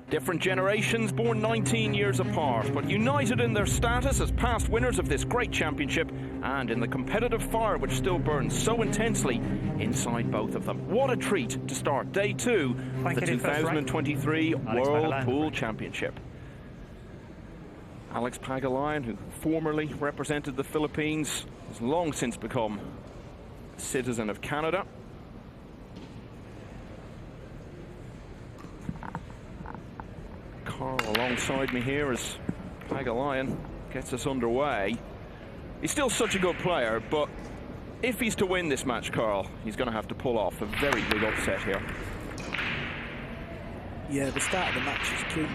Different generations born 19 years apart, but united in their status as past winners of this great championship and in the competitive fire which still burns so intensely inside both of them. What a treat to start day 2 of the 2023 World Pool Championship. Alex Pagulayan, who formerly represented the Philippines, has long since become a citizen of Canada. Carl alongside me here as Pagulayan gets us underway. He's still such a good player, but if he's to win this match, Carl, he's going to have to pull off a very big upset here. Yeah, the start of the match is key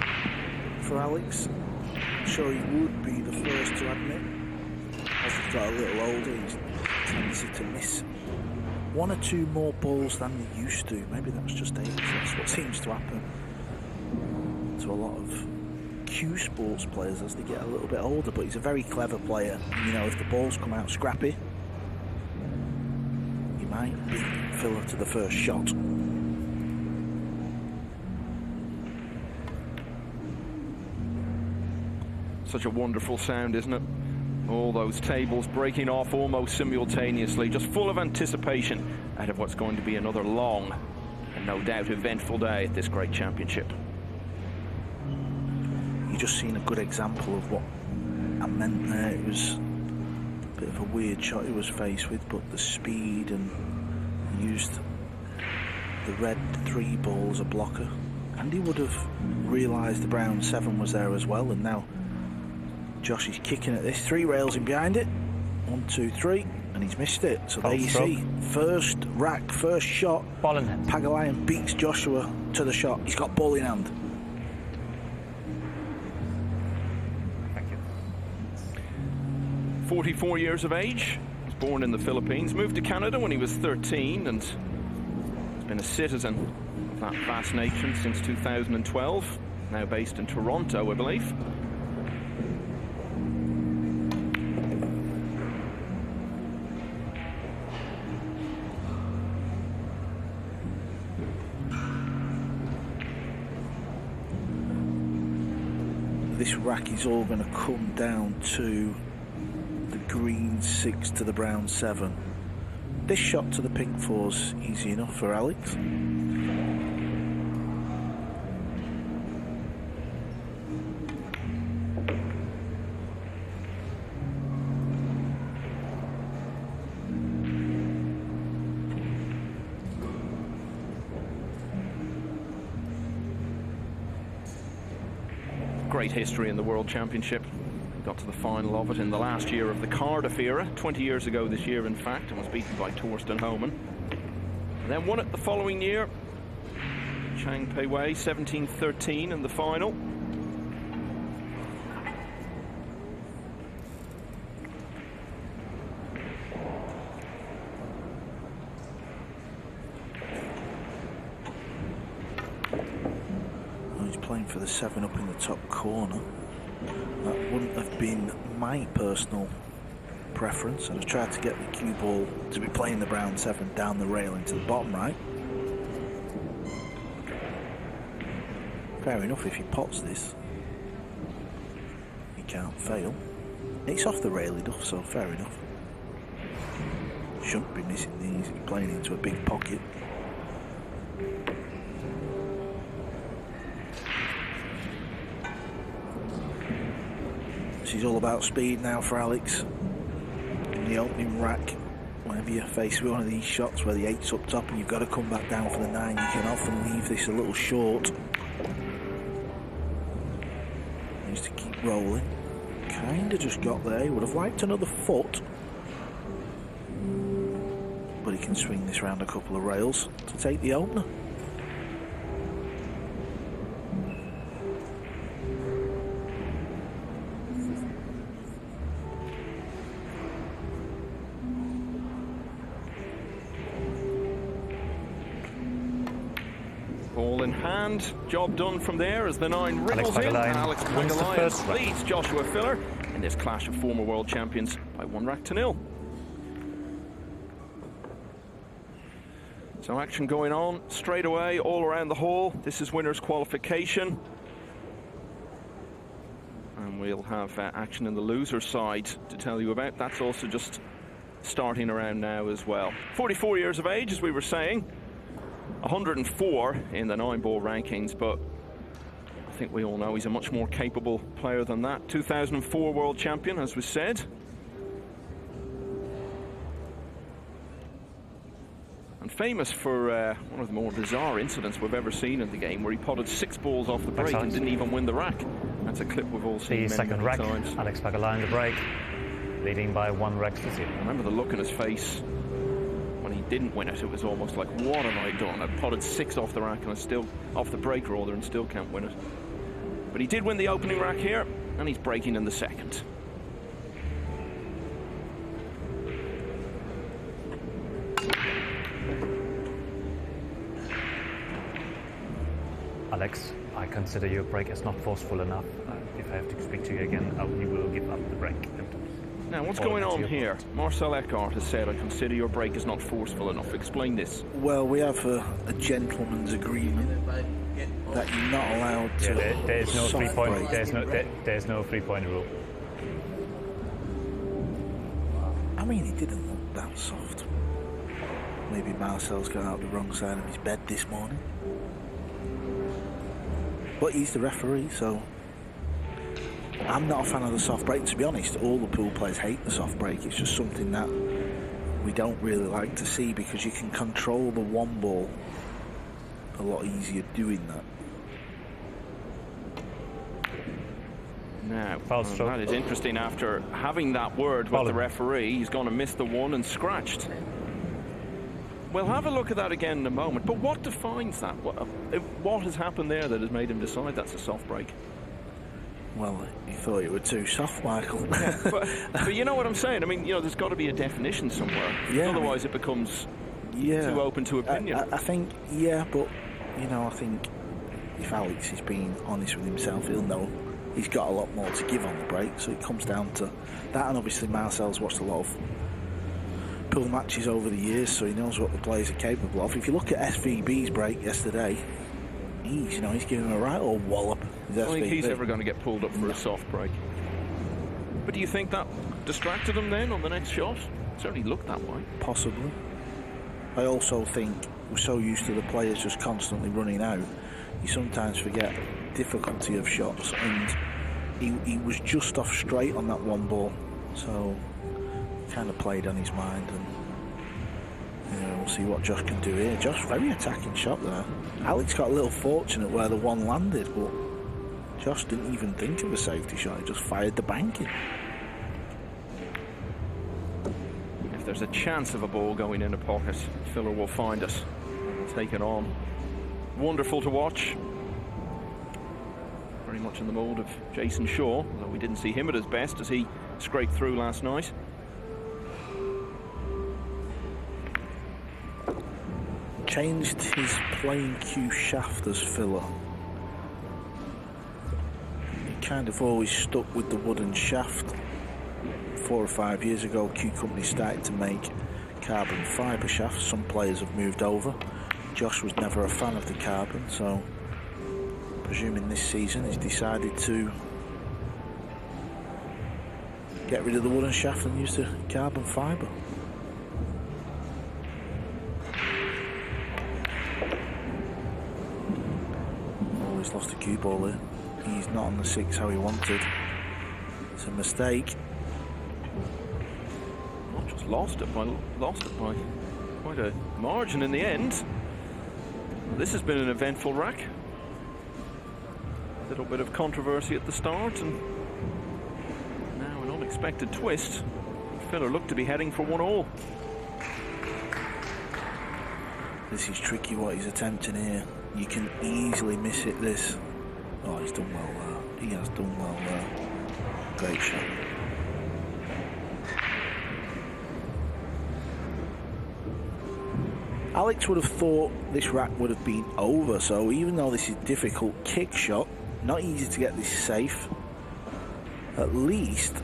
for Alex. I'm sure he would be the first to admit. As he's got a little older, he's tendency to miss one or two more balls than he used to. Maybe that's just age. That's what seems to happen to a lot of Q sports players as they get a little bit older, but he's a very clever player. You know, if the balls come out scrappy, he might beat Phil to the first shot. Such a wonderful sound, isn't it? All those tables breaking off almost simultaneously, just full of anticipation ahead of what's going to be another long and no doubt eventful day at this great championship. You just seen a good example of what I meant there. It was a bit of a weird shot he was faced with, but the speed, and he used the red 3 ball as a blocker, and he would have realised the brown 7 was there as well. And now Josh is kicking at this, 3 rails in behind it, 1, 2, 3, and he's missed it. So there you see, first rack, first shot. Pagulayan beats Joshua to the shot. He's got ball in hand. 44 years of age, was born in the Philippines, moved to Canada when he was 13, and has been a citizen of that vast nation since 2012, now based in Toronto, I believe. This rack is all going to come down to the green 6 to the brown 7. This shot to the pink 4's easy enough for Alex. Great history in the World Championship. Got to the final of it in the last year of the Cardiff era, 20 years ago this year in fact, and was beaten by Torsten Homan. And then won it the following year, Chang Pei-wei, 17-13 in the final. He's playing for the 7 up in the top corner. That wouldn't have been my personal preference. I'd have tried to get the cue ball to be playing the brown 7 down the rail into the bottom right. Fair enough, if he pots this, he can't fail. It's off the rail enough, so fair enough. Shouldn't be missing these, he's playing into a big pocket. It's all about speed now for Alex in the opening rack. Whenever you're faced with one of these shots where the 8's up top and you've got to come back down for the 9, you can often leave this a little short. Needs to keep rolling. Kind of just got there. He would have liked another foot, but he can swing this round a couple of rails to take the opener. Ball in hand, job done from there as the 9 wriggles in. Alex Pagulayan leads Joshua Filler in this clash of former world champions by 1 rack to 0. So action going on straight away all around the hall. This is winners qualification. And we'll have action in the loser side to tell you about. That's also just starting around now as well. 44 years of age, as we were saying. 104 in the 9-ball rankings, but I think we all know he's a much more capable player than that. 2004 world champion, as was said. And famous for one of the more bizarre incidents we've ever seen in the game, where he potted 6 balls off the break and didn't even win the rack. That's a clip we've all seen the many rack, times. Alex Pagulayan the break, leading by 1 rack to 0. I remember the look on his face when he didn't win it. It was almost like, what have I done? I potted 6 off the rack and I still, off the break rather, and still can't win it. But he did win the opening rack here, and he's breaking in the second. Alex, I consider your break as not forceful enough. If I have to speak to you again, you will give up the break. Now, what's going on here? Marcel Eckhart has said, I consider your break is not forceful enough. Explain this. Well, we have a gentleman's agreement that you're not allowed to. Yeah, there's no soft 3-point. break. There's no 3-point rule. I mean, he didn't look that soft. Maybe Marcel's got out the wrong side of his bed this morning. But he's the referee, so I'm not a fan of the soft break. To be honest, all the pool players hate the soft break. It's just something that we don't really like to see, because you can control the 1 ball a lot easier doing that. Now, that is interesting. After having that word with the referee, he's going to miss the 1 and scratched. We'll have a look at that again in a moment. But what defines that? What has happened there that has made him decide that's a soft break? Well, you thought you were too soft, Michael. Yeah, but you know what I'm saying? I mean, you know, there's got to be a definition somewhere. Yeah, otherwise, it becomes too open to opinion. I think, yeah, but, you know, I think if Alex is being honest with himself, he'll know he's got a lot more to give on the break. So it comes down to that. And obviously, Marcel's watched a lot of pool matches over the years, so he knows what the players are capable of. If you look at SVB's break yesterday, he's giving him a right old wallop. I don't think he's ever going to get pulled up for a soft break. But do you think that distracted him then on the next shot? It certainly looked that way. Possibly. I also think we're so used to the players just constantly running out, you sometimes forget difficulty of shots, and he was just off straight on that 1 ball, so kind of played on his mind, and we'll see what Josh can do here. Josh, very attacking shot there. Alex got a little fortunate where the 1 landed, but Josh didn't even think of a safety shot. He just fired the bank in. If there's a chance of a ball going in a pocket, Filler will find it and take it on. Wonderful to watch. Very much in the mould of Jason Shaw, although we didn't see him at his best as he scraped through last night. Changed his playing cue shaft as Filler. He kind of always stuck with the wooden shaft. 4 or 5 years ago, Cue Company started to make carbon fibre shafts. Some players have moved over. Josh was never a fan of the carbon, so presuming this season he's decided to get rid of the wooden shaft and use the carbon fibre. He's lost a cue ball here. He's not on the 6 how he wanted. It's a mistake. Not just lost it by quite a margin in the end. This has been an eventful rack. A little bit of controversy at the start, and now an unexpected twist. Filler looked to be heading for 1-all. This is tricky what he's attempting here. You can easily miss it, this. Oh, he's done well there. He has done well there. Great shot. Alex would have thought this rack would have been over, so even though this is a difficult kick shot, not easy to get this safe, at least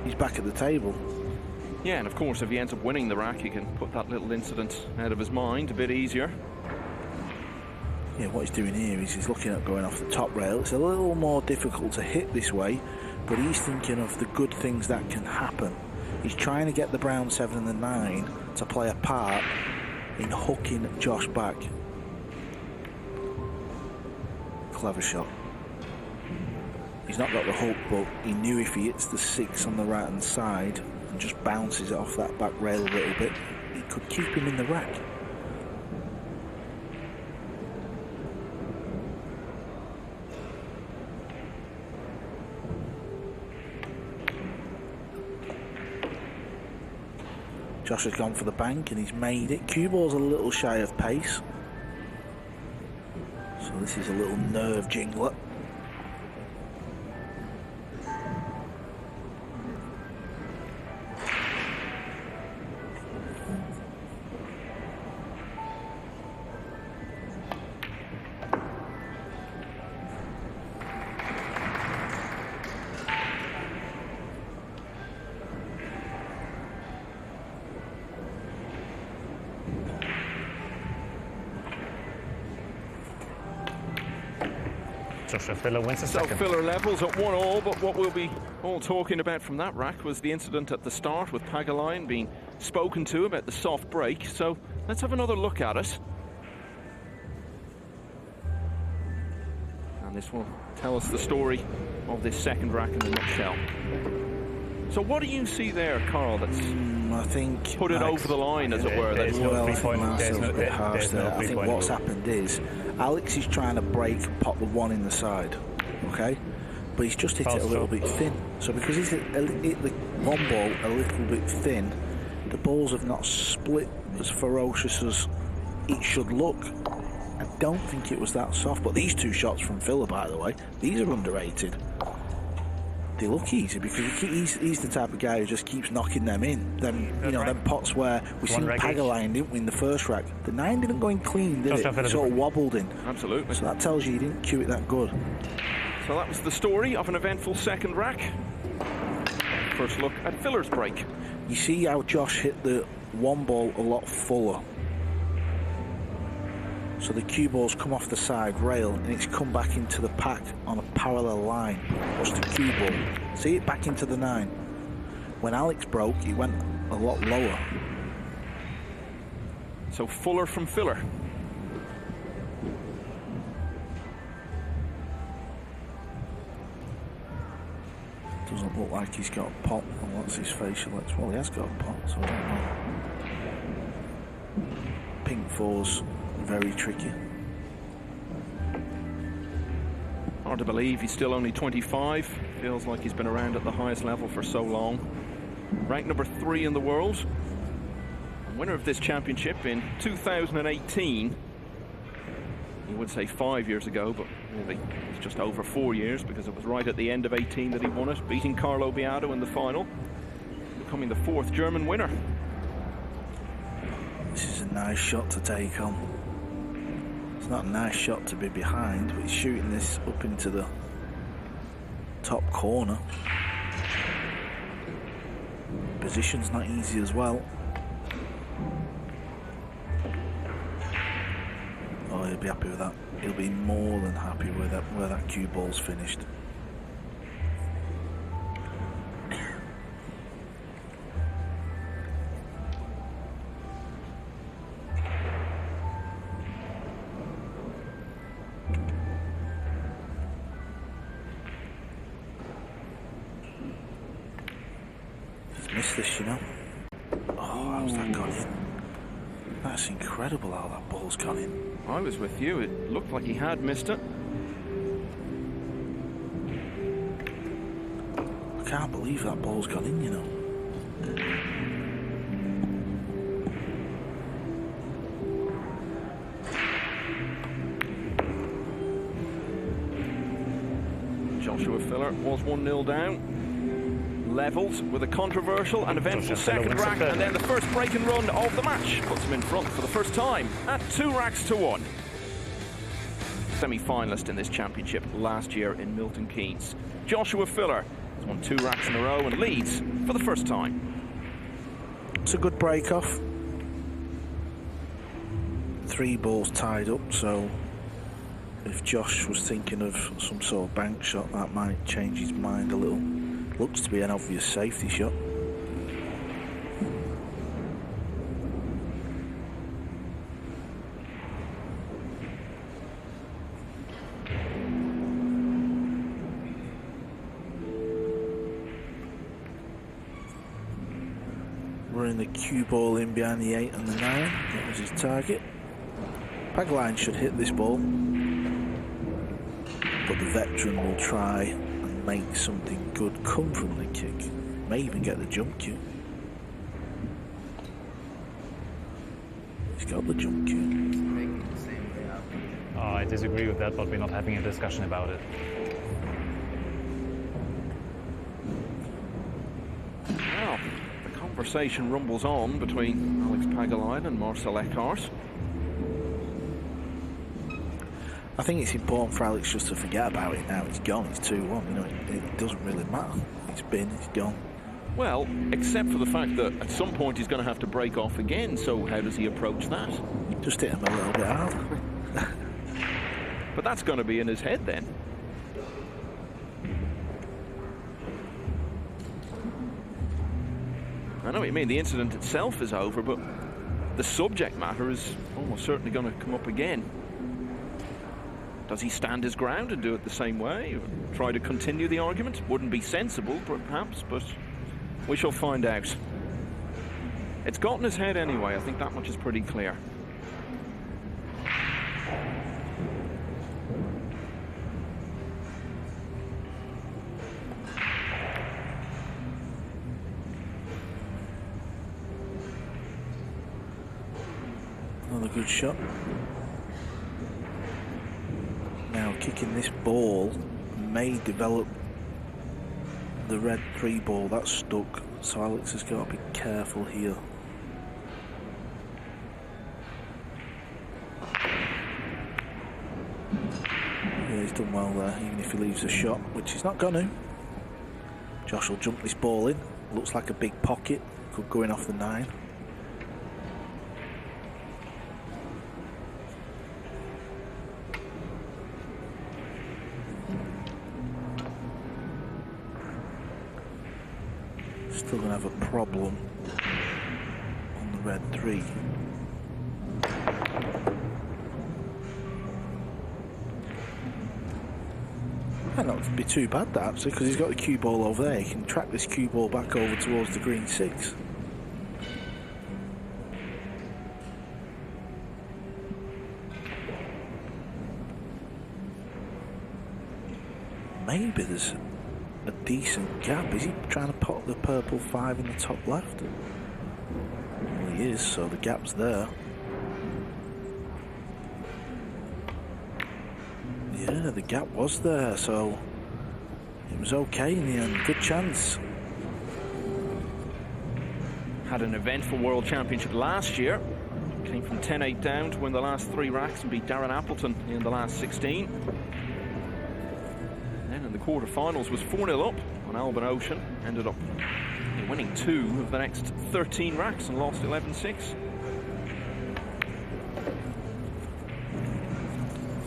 he's back at the table. Yeah, and of course, if he ends up winning the rack, he can put that little incident out of his mind a bit easier. Yeah, what he's doing here is he's looking at going off the top rail. It's a little more difficult to hit this way, but he's thinking of the good things that can happen. He's trying to get the brown 7 and the 9 to play a part in hooking Josh back. Clever shot. He's not got the hook, but he knew if he hits the 6 on the right hand side and just bounces it off that back rail a little bit, it could keep him in the rack. Josh has gone for the bank and he's made it. Cue ball's a little shy of pace, so this is a little nerve jingler. Joshua Filler wins the So second. Filler levels at 1-1, but what we'll be all talking about from that rack was the incident at the start with Pagulayan being spoken to about the soft break. So let's have another look at it. And this will tell us the story of this second rack in a nutshell. So what do you see there, Carl, that's I think put it over the line, as it were? There's no well, I 3 think point. Marcel's a bit harsh There's there. no I 3 think point what's rule. happened is Alex is trying to break and pop the 1 in the side, okay? But he's just hit it a little bit thin. So because he's hit the 1 ball a little bit thin, the balls have not split as ferocious as it should look. I don't think it was that soft. But these 2 shots from Filler, by the way, these are underrated. They look easy because he's the type of guy who just keeps knocking them in. Them, you know, them pots where we seen Pagulayan, didn't we, in the first rack. The 9 didn't go in clean, did it? It sort of wobbled in. Absolutely. So that tells you he didn't cue it that good. So that was the story of an eventful second rack. First look at Filler's break. You see how Josh hit the 1 ball a lot fuller. So the cue ball's come off the side rail and it's come back into the pack on a parallel line. Watch the cue ball. See it back into the 9. When Alex broke, he went a lot lower. So Fuller from Filler. Doesn't look like he's got a pot. Well, what's his facial expression? Well, he has got a pot, so I don't know. Pink 4's very tricky. Hard to believe he's still only 25. Feels like he's been around at the highest level for so long. Ranked number 3 in the world. Winner of this championship in 2018. You would say 5 years ago, but really it's just over 4 years because it was right at the end of 18 that he won it, beating Carlo Biado in the final, becoming the 4th German winner. This is a nice shot to take on. It's not a nice shot to be behind, but he's shooting this up into the top corner. Position's not easy as well. Oh, he'll be happy with that. He'll be more than happy with that, where that cue ball's finished. He's missed this, you know. Oh, how's that gone in? That's incredible how that ball's gone in. I was with you. It looked like he had missed it. I can't believe that ball's gone in, you know. Joshua Filler was 1-0 down. Levels with a controversial and eventful second rack, and then the first break and run of the match puts him in front for the first time at 2 racks to 1. Semi-finalist in this championship last year in Milton Keynes. Joshua Filler has won 2 racks in a row and leads for the first time. It's a good break off. 3 balls tied up, so if Josh was thinking of some sort of bank shot, that might change his mind a little. Looks to be an obvious safety shot. Running the cue ball in behind the 8 and the 9. That was his target. Pagulayan should hit this ball, but the veteran will try and make something good come from the kick. May even get the jump cue. He's got the jump cue. I disagree with that, but we're not having a discussion about it. Well, the conversation rumbles on between Alex Pagulayan and Marcel Eckhart. I think it's important for Alex just to forget about it now. It's gone, it's 2-1, you know, it doesn't really matter. It's gone. Well, except for the fact that at some point he's going to have to break off again, so how does he approach that? Just hit him a little bit hard. But that's going to be in his head then. I know what you mean, the incident itself is over, but the subject matter is almost certainly going to come up again. Does he stand his ground and do it the same way? Or try to continue the argument? Wouldn't be sensible, perhaps, but we shall find out. It's got in his head anyway, I think that much is pretty clear. Another good shot. Now kicking this ball may develop the red 3 ball that's stuck, so Alex has got to be careful here. Yeah, he's done well there, even if he leaves a shot, which he's not going to. Josh will jump this ball in. Looks like a big pocket, could go in off the 9. Still going to have a problem on the red 3. Might not be too bad that actually, because he's got the cue ball over there. He can track this cue ball back over towards the green 6. Maybe there's a decent gap. Is he trying to pot the purple 5 in the top left? Well, he is, so the gap's there. Yeah, the gap was there, so it was okay in the end. Good chance. Had an eventful World Championship last year. Came from 10-8 down to win the last 3 racks and beat Darren Appleton in the last 16. Then in the quarterfinals was 4-0 up on Alban Ocean. Ended up winning 2 of the next 13 racks and lost 11-6.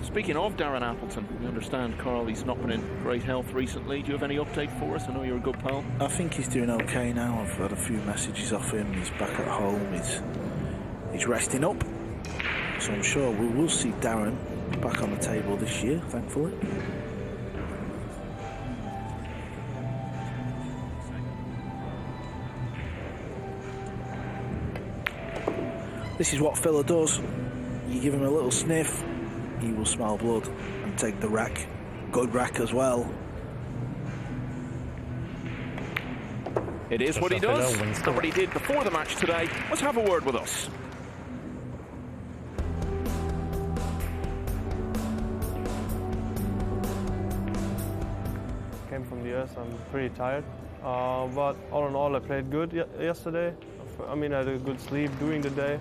Speaking of Darren Appleton, we understand, Carl, he's not been in great health recently. Do you have any update for us? I know you're a good pal. I think he's doing okay now. I've had a few messages off him. He's back at home. He's resting up. So I'm sure we will see Darren back on the table this year, thankfully. This is what Filler does. You give him a little sniff, he will smell blood and take the rack. Good rack as well. It is what he does, and what he did before the match today. Let's have a word with us. Came from the US, I'm pretty tired. But all in all, I played good yesterday. I mean, I had a good sleep during the day.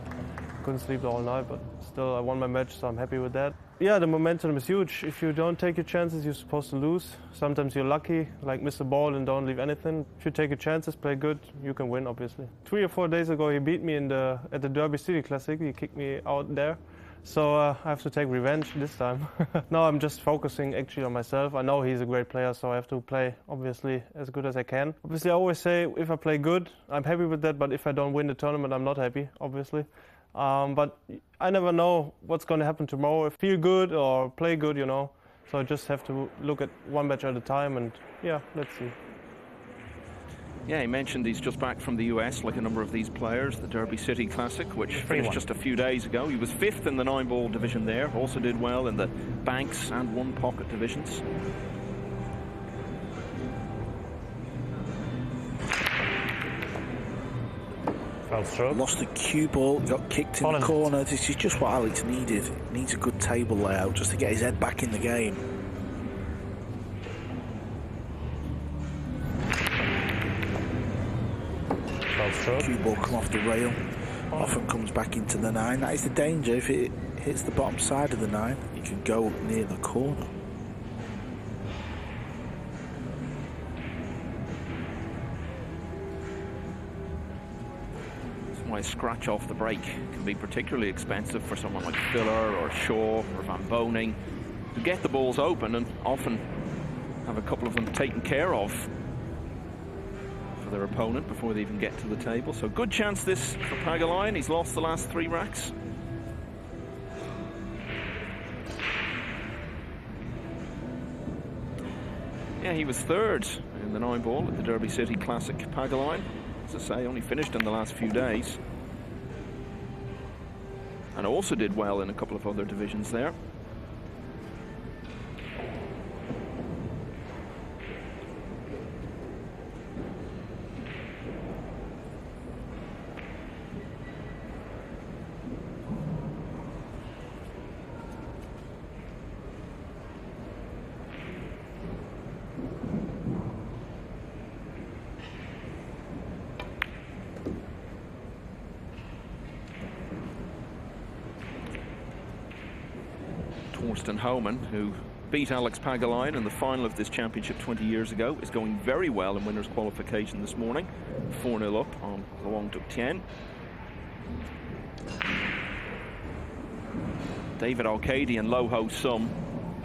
Couldn't sleep all night, but still I won my match, so I'm happy with that. Yeah, the momentum is huge. If you don't take your chances, you're supposed to lose. Sometimes you're lucky, like miss the ball and don't leave anything. If you take your chances, play good, you can win, obviously. 3 or 4 days ago, he beat me at the Derby City Classic. He kicked me out there. So I have to take revenge this time. No, I'm just focusing actually on myself. I know he's a great player, so I have to play obviously as good as I can. Obviously, I always say if I play good, I'm happy with that, but if I don't win the tournament, I'm not happy, obviously. But I never know what's going to happen tomorrow. If I feel good or play good, you know. So I just have to look at one match at a time, and yeah, let's see. Yeah, he mentioned he's just back from the US, like a number of these players, the Derby City Classic, which finished just a few days ago. He was 5th in the 9-ball division there, also did well in the Banks and 1-pocket divisions. Lost the cue ball, got kicked in the corner. This is just what Alex needed. He needs a good table layout just to get his head back in the game. Cue ball come off the rail, often comes back into the 9. That is the danger. If it hits the bottom side of the 9, you can go near the corner. That's why a scratch off the break can be particularly expensive for someone like Filler or Shaw or Van Boning, who get the balls open and often have a couple of them taken care of their opponent before they even get to the table. So good chance this for Pagulayan. He's lost the last 3 racks. Yeah, he was 3rd in the 9-ball at the Derby City Classic. Pagulayan, as I say, only finished in the last few days. And also did well in a couple of other divisions there. Torsten Homan, who beat Alex Pagulayan in the final of this championship 20 years ago, is going very well in winners qualification this morning. 4-0 up on Luong Duc Tien. David Al-Qadi and Lo Ho Sum,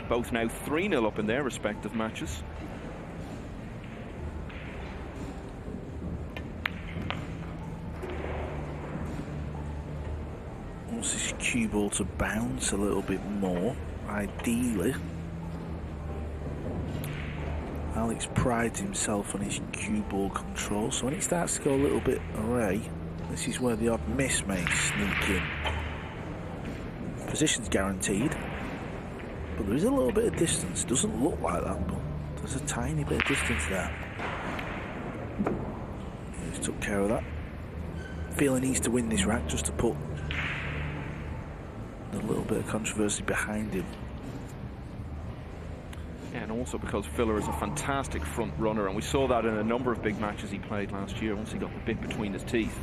both now 3-0 up in their respective matches. Wants this cue ball to bounce a little bit more, ideally. Alex prides himself on his cue ball control, so when it starts to go a little bit away, this is where the odd miss may sneak in. Position's guaranteed, but there is a little bit of distance. Doesn't look like that, but there's a tiny bit of distance there. He's took care of that. Feeling he needs to win this rack just to put a little bit of controversy behind him. And also because Filler is a fantastic front runner, and we saw that in a number of big matches he played last year. Once he got the bit between his teeth,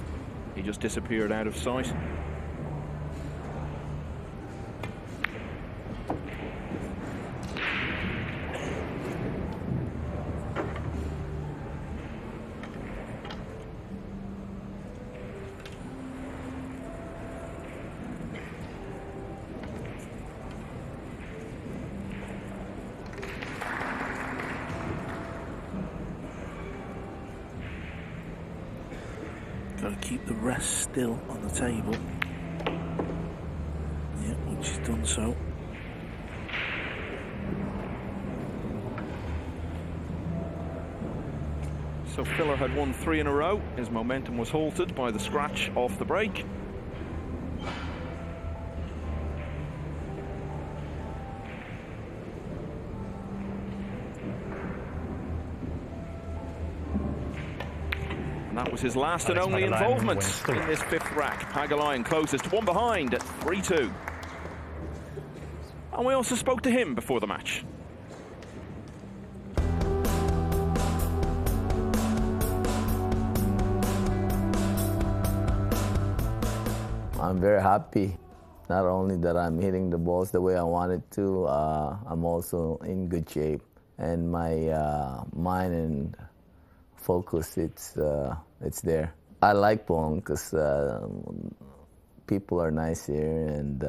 he just disappeared out of sight. Got to keep the rest still on the table. Yeah, which he's done so. So Filler had won 3 in a row. His momentum was halted by the scratch off the break. And that was his last and only involvement in this 5th rack. Pagulayan closest, 1 behind at 3-2. And we also spoke to him before the match. I'm very happy. Not only that I'm hitting the balls the way I wanted to, I'm also in good shape. And my mind and focus, it's there. I like Pong because people are nice here, and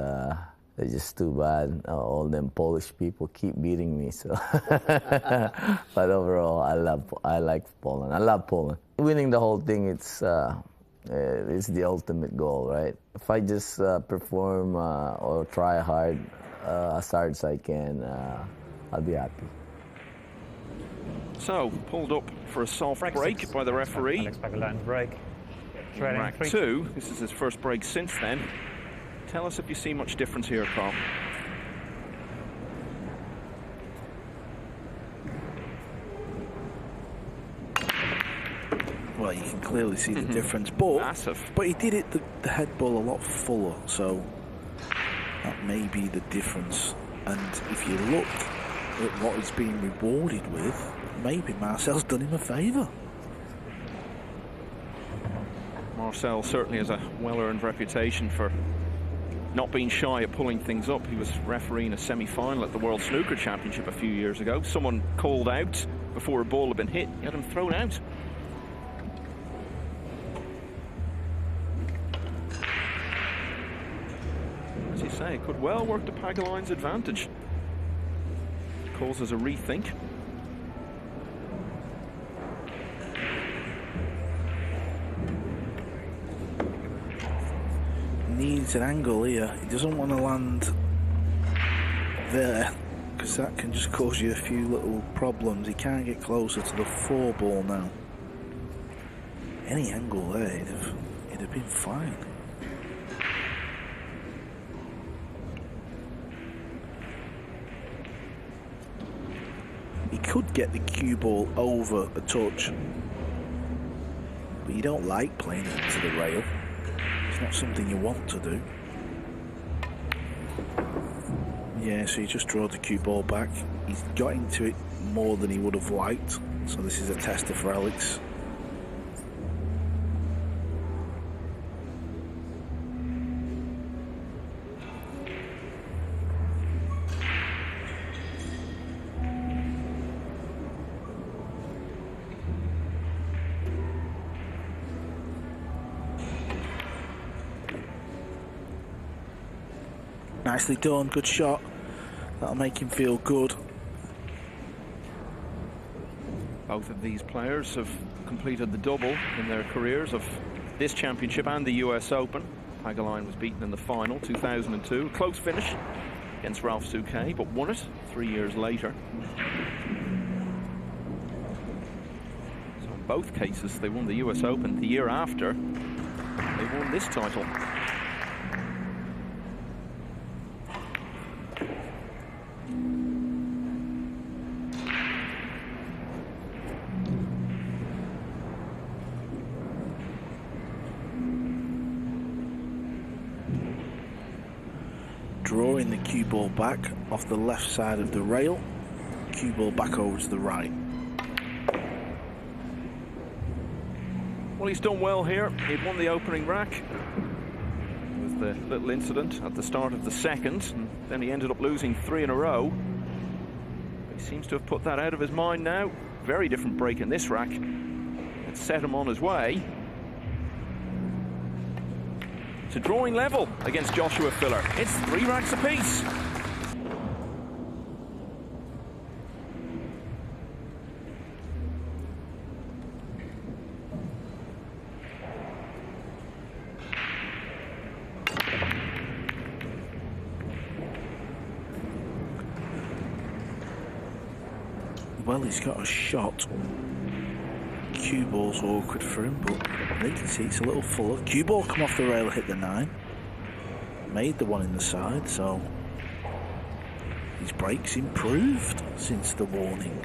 It's just too bad. All them Polish people keep beating me. So, but overall, I like Poland. I love Poland. Winning the whole thing, it's the ultimate goal, right? If I just perform or try hard, as hard as I can, I'll be happy. So, pulled up for a soft break by the referee. Alex Pagulayan break. Rack 2. This is his first break since then. Tell us if you see much difference here, Carl. Well, you can clearly see the difference, but Massive. But he did it the head ball a lot fuller, so that may be the difference. And if you look at what he's being rewarded with, maybe Marcel's done him a favour. Marcel certainly has a well-earned reputation for not being shy at pulling things up. He was refereeing a semi-final at the World Snooker Championship a few years ago. Someone called out before a ball had been hit. He had him thrown out. As you say, it could well work to Pagulayan's advantage. Causes a rethink. Needs an angle here. He doesn't want to land there because that can just cause you a few little problems. He can't get closer to the 4 ball now. Any angle there, he'd have been fine. He could get the cue ball over a touch, but you don't like playing it to the rail. It's not something you want to do. Yeah, so he just draws the cue ball back. He's got into it more than he would have liked, so this is a tester for Alex. Nicely done, good shot. That'll make him feel good. Both of these players have completed the double in their careers of this championship and the US Open. Pagulayan was beaten in the final, 2002. Close finish against Ralph Souquet, but won it 3 years later. So in both cases, they won the US Open. The year after, they won this title. Drawing the cue ball back off the left side of the rail, cue ball back over to the right. Well, he's done well here. He'd won the opening rack. There was the little incident at the start of the second, and then he ended up losing 3 in a row. He seems to have put that out of his mind now. Very different break in this rack. It set him on his way to drawing level against Joshua Filler. It's 3 racks apiece. Well, he's got a shot. Cue ball's awkward for him, but you can see it's a little fuller. Cue ball come off the rail, hit the 9. Made the one in the side, so his break's improved since the warning.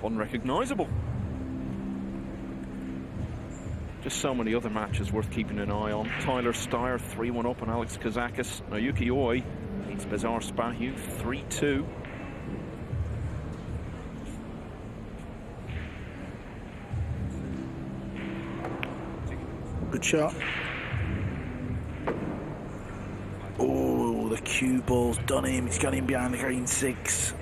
Unrecognisable. Just so many other matches worth keeping an eye on. Tyler Steyer 3-1 up on Alex Kazakis. Naoyuki Oi beats Bazar Spahiu 3-2. Good shot. Oh, the cue ball's done him. He's got him behind the green 6.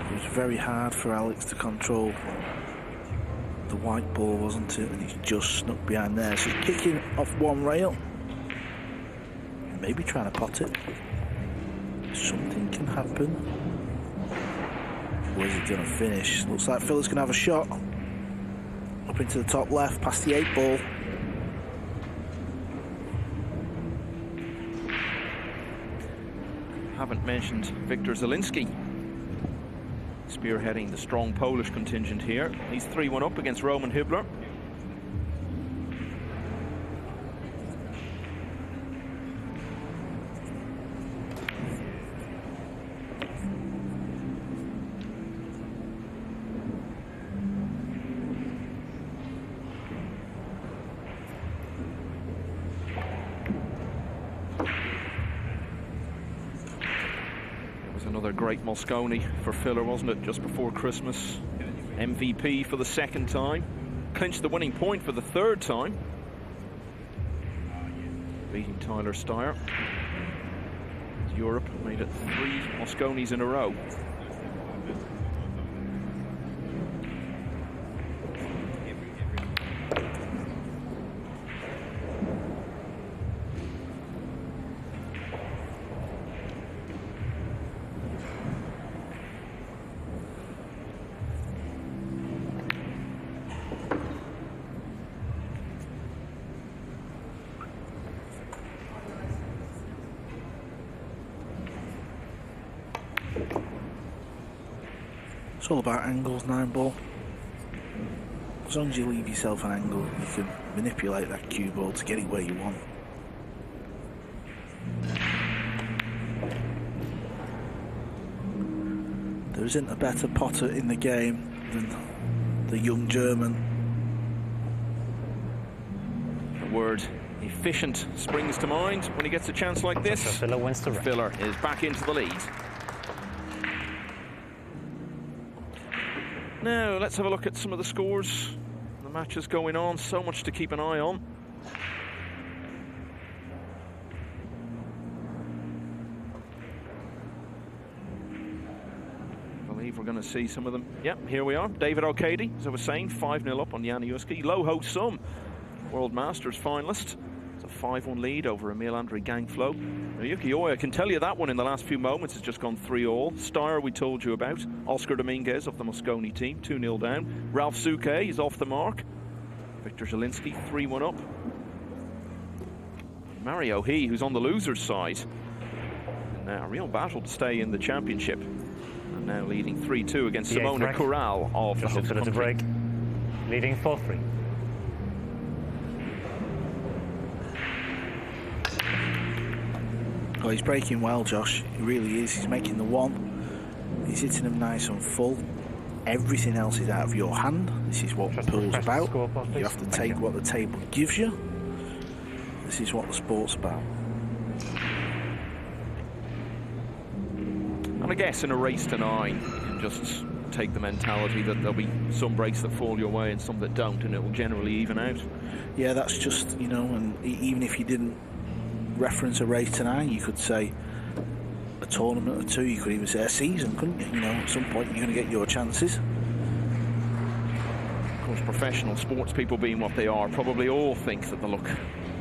He was very hard for Alex to control the white ball, wasn't it? And he's just snuck behind there. So he's kicking off one rail. Maybe trying to pot it. Something can happen. Where's it going to finish? Looks like Phil's going to have a shot. Up into the top left, past the 8 ball. Haven't mentioned Viktor Zielinski, spearheading the strong Polish contingent here. He's 3-1 up against Roman Hibler. Another great Mosconi for Filler, wasn't it, just before Christmas. MVP for the 2nd time. Clinched the winning point for the 3rd time. Beating Tyler Steyer. Europe made it 3 Mosconis in a row. It's all about angles, 9 ball. As long as you leave yourself an angle, you can manipulate that cue ball to get it where you want. There isn't a better potter in the game than the young German. The word efficient springs to mind when he gets a chance like this. So Filler wins the race. Filler is back into the lead. Now, let's have a look at some of the scores. The match is going on, so much to keep an eye on. I believe we're going to see some of them. Yep, here we are. David O'Cady, as I was saying, 5-0 up on Janiuski. Loho Sum, World Masters finalist. It's a 5-1 lead over Emil Andre Gangflow. Yuki Oya can tell you that one in the last few moments has just gone 3-all. Steyer we told you about. Oscar Dominguez of the Mosconi team, 2-0 down. Ralph Suke is off the mark. Viktor Zielinski, 3-1 up. Mario He, who's on the loser's side. And now a real battle to stay in the championship. And now leading 3-2 against Simona Corral of the host country. Break, leading 4-3. Oh, he's breaking well, Josh. He really is. He's making the 1. He's hitting them nice and full. Everything else is out of your hand. This is what pool's about. You have to take what the table gives you. This is what the sport's about. And I guess in a race to 9, you can just take the mentality that there'll be some breaks that fall your way and some that don't, and it will generally even out. Yeah, that's just, you know, and even if you didn't reference a race to 9, you could say a tournament or 2, you could even say a season, couldn't you? You know, at some point you're going to get your chances. Of course, professional sports people being what they are probably all think that the luck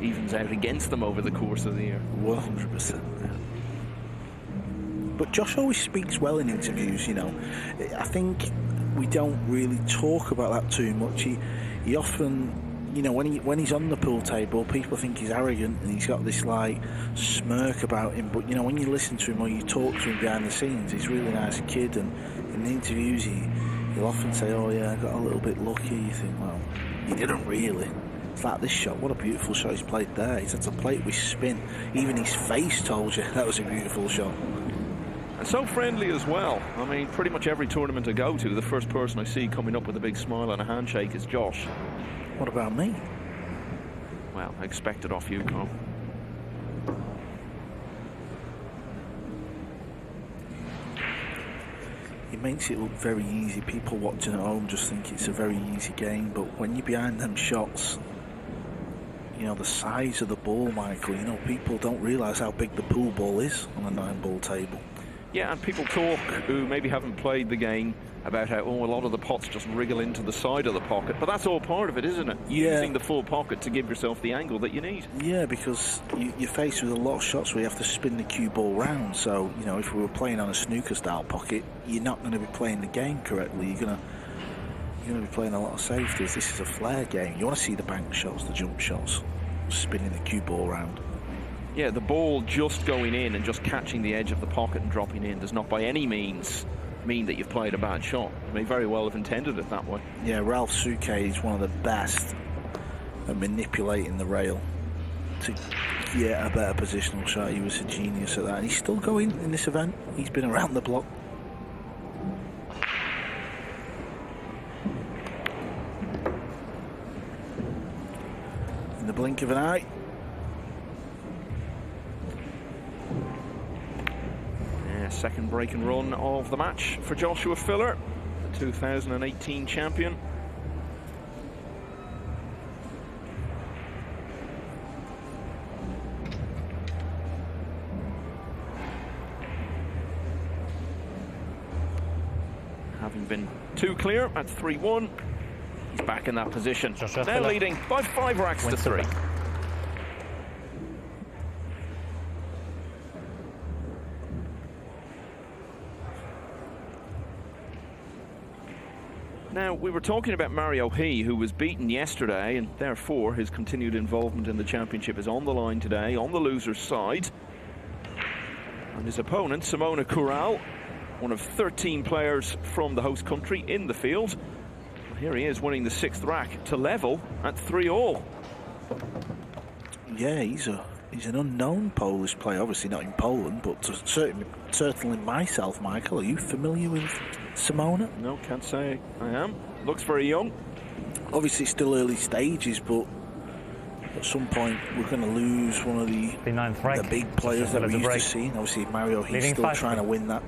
evens out against them over the course of the year. 100%. Yeah. But Josh always speaks well in interviews, you know. I think we don't really talk about that too much. He often, you know, when he's on the pool table, people think he's arrogant and he's got this like smirk about him. But you know, when you listen to him or you talk to him behind the scenes, he's a really nice kid. And in the interviews, he'll often say, "Oh yeah, I got a little bit lucky." You think, well, he didn't really. It's like this shot. What a beautiful shot he's played there. He's had to play it with spin. Even his face told you that was a beautiful shot. And so friendly as well. I mean, pretty much every tournament I go to, the first person I see coming up with a big smile and a handshake is Josh. What about me? Well, I expect it off you, Carl. It makes it look very easy. People watching at home just think it's a very easy game, but when you're behind them shots, you know, the size of the ball, Michael, you know, people don't realise how big the pool ball is on a 9-ball table. Yeah, and people talk who maybe haven't played the game about how, a lot of the pots just wriggle into the side of the pocket. But that's all part of it, isn't it? Yeah. Using the full pocket to give yourself the angle that you need. Yeah, because you're faced with a lot of shots where you have to spin the cue ball round. So, you know, if we were playing on a snooker-style pocket, you're not going to be playing the game correctly. You're going to be playing a lot of safeties. This is a flair game. You want to see the bank shots, the jump shots, spinning the cue ball round. Yeah, the ball just going in and just catching the edge of the pocket and dropping in does not by any means mean that you've played a bad shot. You may very well have intended it that way. Yeah, Ralph Souquet is one of the best at manipulating the rail to get a better positional shot. He was a genius at that, and he's still going in this event. He's been around the block. In the blink of an eye. Second break and run of the match for Joshua Filler, the 2018 champion. Having been too clear at 3-1, he's back in that position. Joshua Now Filler leading by 5 racks to 3. Now, we were talking about Mario He, who was beaten yesterday, and therefore his continued involvement in the championship is on the line today, on the loser's side. And his opponent, Simona Corral, one of 13 players from the host country in the field. And here he is winning the 6th rack to level at 3-all. Yeah, he's an unknown Polish player, obviously not in Poland, but certainly myself, Michael. Are you familiar with Simona? No, can't say I am. Looks very young. Obviously, it's still early stages, but at some point we're going to lose one of the big players that we used to see. Obviously, Mario, he's still trying to win that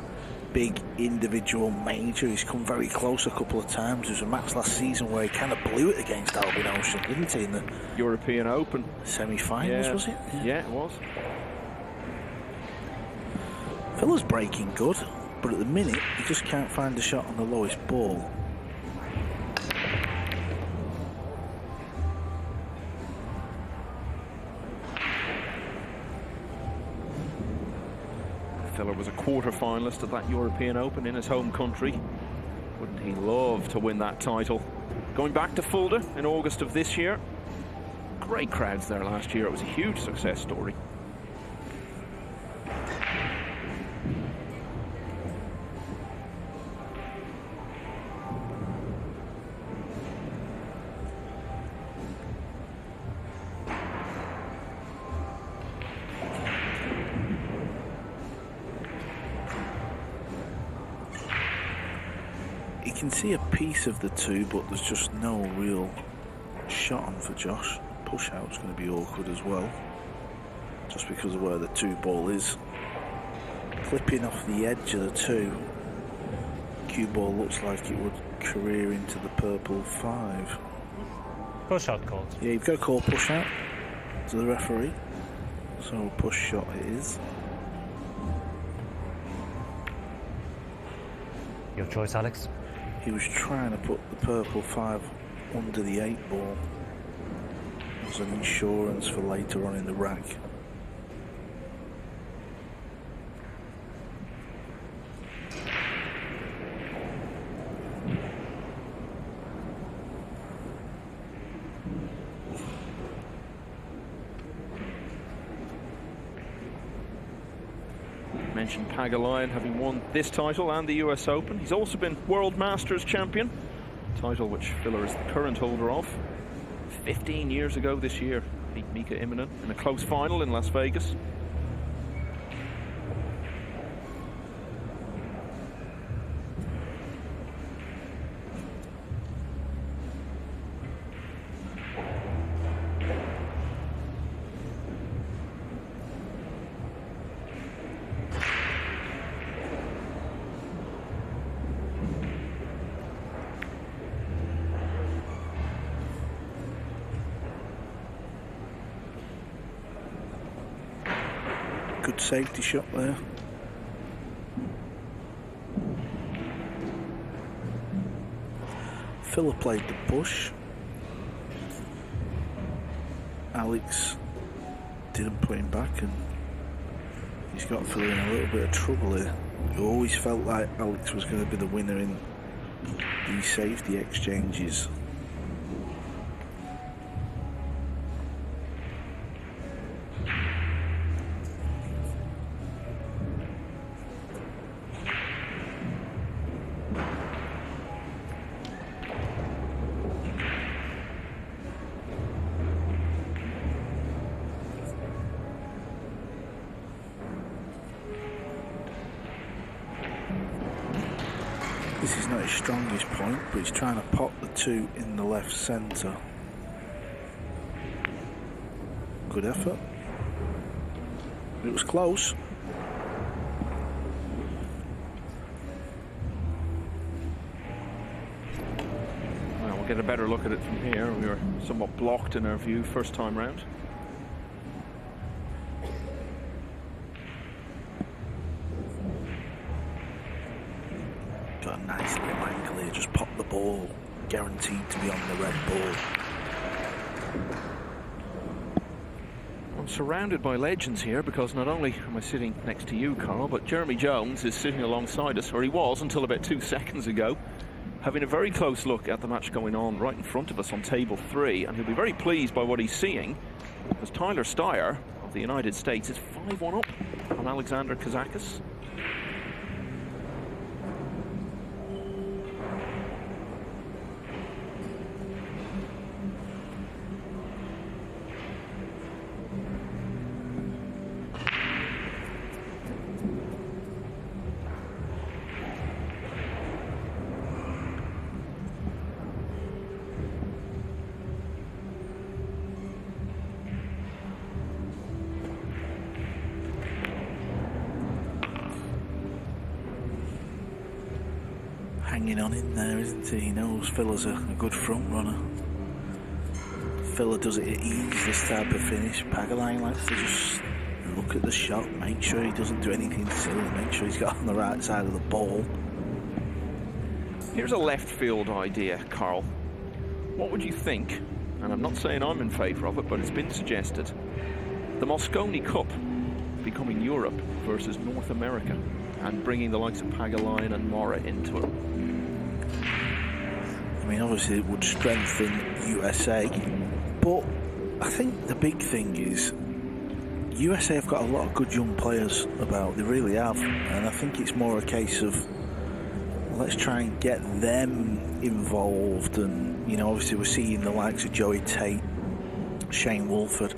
big individual major. He's come very close a couple of times. There was a match last season where he kind of blew it against Albin Ocean, didn't he, in the European Open semi-finals, was it? Yeah, it was. Filler's breaking good, but at the minute he just can't find a shot on the lowest ball. Filler was a quarter-finalist at that European Open in his home country. Wouldn't he love to win that title? Going back to Fulda in August of this year. Great crowds there last year. It was a huge success story. You can see a piece of the two, but there's just no real shot on for Josh. Push out's going to be awkward as well, just because of where the 2 ball is. Clipping off the edge of the 2, cue ball looks like it would career into the purple 5. Push out called. Yeah, you've got to call push out to the referee, so push shot it is. Your choice, Alex. He was trying to put the purple 5 under the 8 ball as an insurance for later on in the rack. Mentioned Pagulayan having won this title and the US Open. He's also been World Masters champion, a title which Filler is the current holder of. 15 years ago this year, beat Mika Immonen in a close final in Las Vegas. Good safety shot there. Phil played the push. Alex didn't put him back, and he's got Phil in a little bit of trouble here. He always felt like Alex was going to be the winner in these safety exchanges. This is not his strongest point, but he's trying to pop the 2 in the left centre. Good effort. It was close. Well, we'll get a better look at it from here. We were somewhat blocked in our view first time round. Got a nice little angle here, just pop the ball, guaranteed to be on the red ball. I'm surrounded by legends here because not only am I sitting next to you, Carl, but Jeremy Jones is sitting alongside us, or he was until about 2 seconds ago, having a very close look at the match going on right in front of us on table 3, and he'll be very pleased by what he's seeing because Tyler Steyer of the United States is 5-1 up on Alexander Kazakis. Hanging on in there, isn't he? He knows Filla's a good front runner. Filla does it at ease, this type of finish. Pagulayan likes to just look at the shot, make sure he doesn't do anything silly, make sure he's got on the right side of the ball. Here's a left field idea, Carl. What would you think, and I'm not saying I'm in favour of it, but it's been suggested, the Mosconi Cup becoming Europe versus North America and bringing the likes of Pagulayan and Mora into it? I mean, obviously it would strengthen USA, but I think the big thing is USA have got a lot of good young players about, they really have, and I think it's more a case of let's try and get them involved. And you know, obviously we're seeing the likes of Joey Tate, Shane Wolford,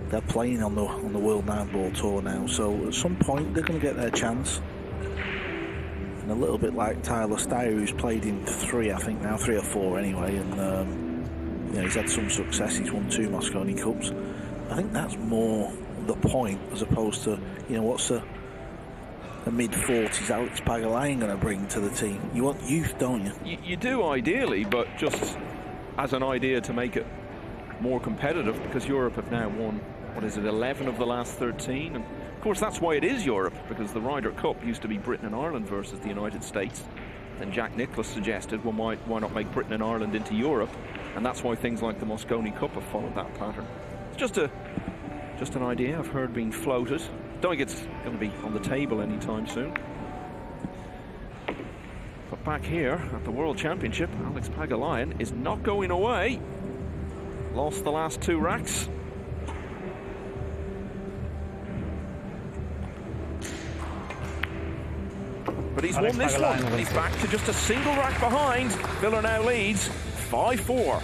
they're playing on the World 9-Ball Tour now, so at some point they're going to get their chance. And a little bit like Tyler Steyer, who's played in 3, I think now 3 or 4 anyway, and you know, he's had some success, he's won 2 Mosconi Cups. I think that's more the point, as opposed to, you know, what's a mid-40s Alex Pagulayan going to bring to the team? You want youth, don't you? You do ideally, but just as an idea to make it more competitive, because Europe have now won, what is it, 11 of the last 13, and of course that's why it is Europe, because the Ryder Cup used to be Britain and Ireland versus the United States. Then Jack Nicklaus suggested, well, why not make Britain and Ireland into Europe, and that's why things like the Mosconi Cup have followed that pattern. It's just an idea I've heard being floated. Don't think it's going to be on the table anytime soon. But back here at the World Championship, Alex Pagulayan is not going away. Lost the last 2 racks. But he's won this one, and he's back to just a single rack behind. Villa now leads 5-4.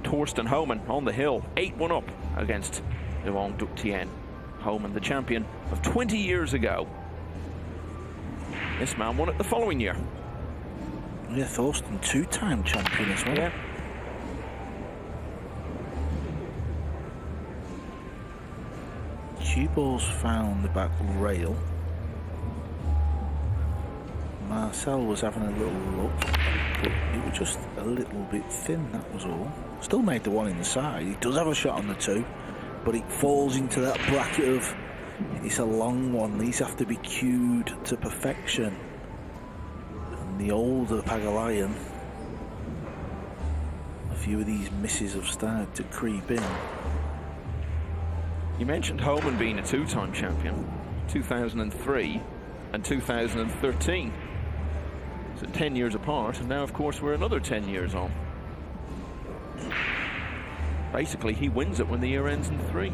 Torsten Homan on the hill, 8-1 up against Luong Duc Tien. Homan, the champion of 20 years ago. This man won it the following year. Yeah, Torsten, 2-time champion as well. Yeah. Cue ball's found the back rail. Marcel was having a little look, but it was just a little bit thin, that was all. Still made the one in the side. He does have a shot on the 2, but it falls into that bracket of It's a long one. These have to be cued to perfection. And the older Pagulayan, a few of these misses have started to creep in. You mentioned Homan being a two-time champion, 2003 and 2013. So 10 years apart, and now of course we're another 10 years on. Basically he wins it when the year ends in 3.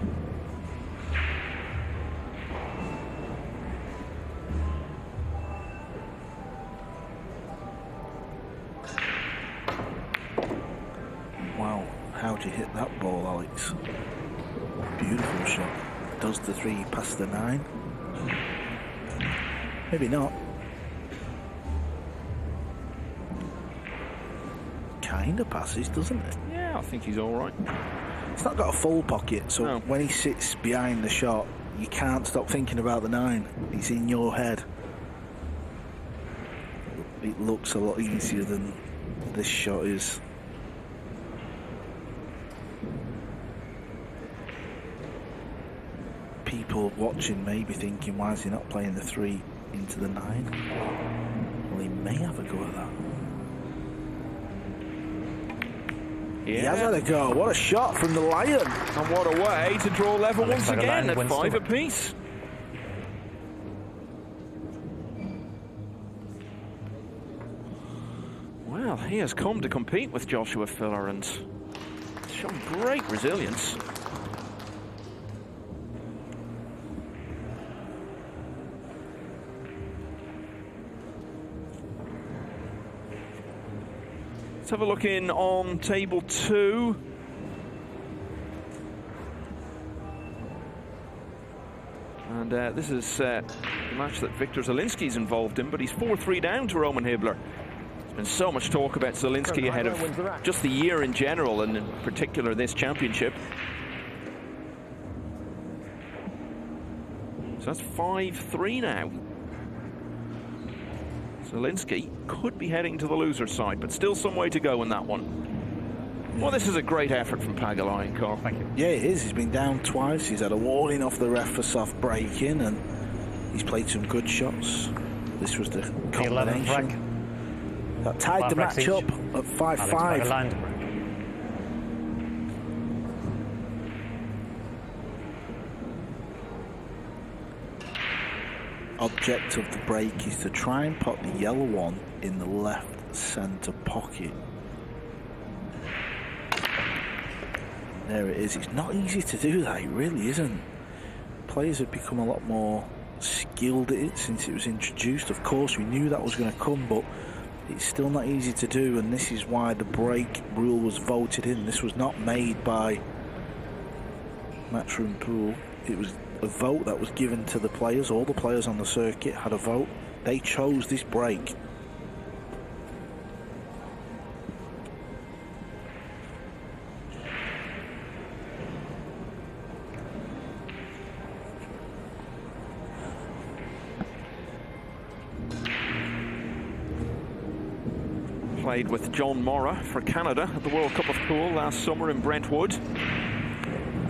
Wow, how'd you hit that ball, Alex? Beautiful shot. Does the 3 past the 9? Maybe not. Kind of passes, doesn't it? Yeah, I think he's all right. It's not got a full pocket, so No. when he sits behind the shot, you can't stop thinking about the 9. It's in your head. It looks a lot easier than this shot is. People watching may be thinking, why is he not playing the 3 into the 9? Well, he may have a go at that. Yeah. He has had a go. What a shot from the Lion. And what a way to draw level Alex once again Pagulayan at wins 5 the- apiece. Well, he has come to compete with Joshua Filler and shown great resilience. Let's have a look in on table 2. And this is the match that Viktor Zielinski's involved in, but he's 4-3 down to Roman Hibbler. There's been so much talk about Zielinski ahead of just the year in general, and in particular this championship. So that's 5-3 now. Zielinski could be heading to the loser's side, but still some way to go in that one. Well, this is a great effort from Pagulayan, Carl. Thank you. Yeah, it is. He's been down twice. He's had a warning off the ref for soft breaking, and he's played some good shots. This was the 11th rank. combination that tied the match up at 5-5. Alex Pagulayan. Object of the break is to try and put the yellow one in the left centre pocket. There it is. It's not easy to do that, it really isn't. Players have become a lot more skilled at it since it was introduced. Of course, we knew that was going to come, but it's still not easy to do, and this is why the break rule was voted in. This was not made by Matchroom Pool. It was a vote that was given to the players. All the players on the circuit had a vote. They chose this break. Played with John Morra for Canada at the World Cup of Pool last summer in Brentwood.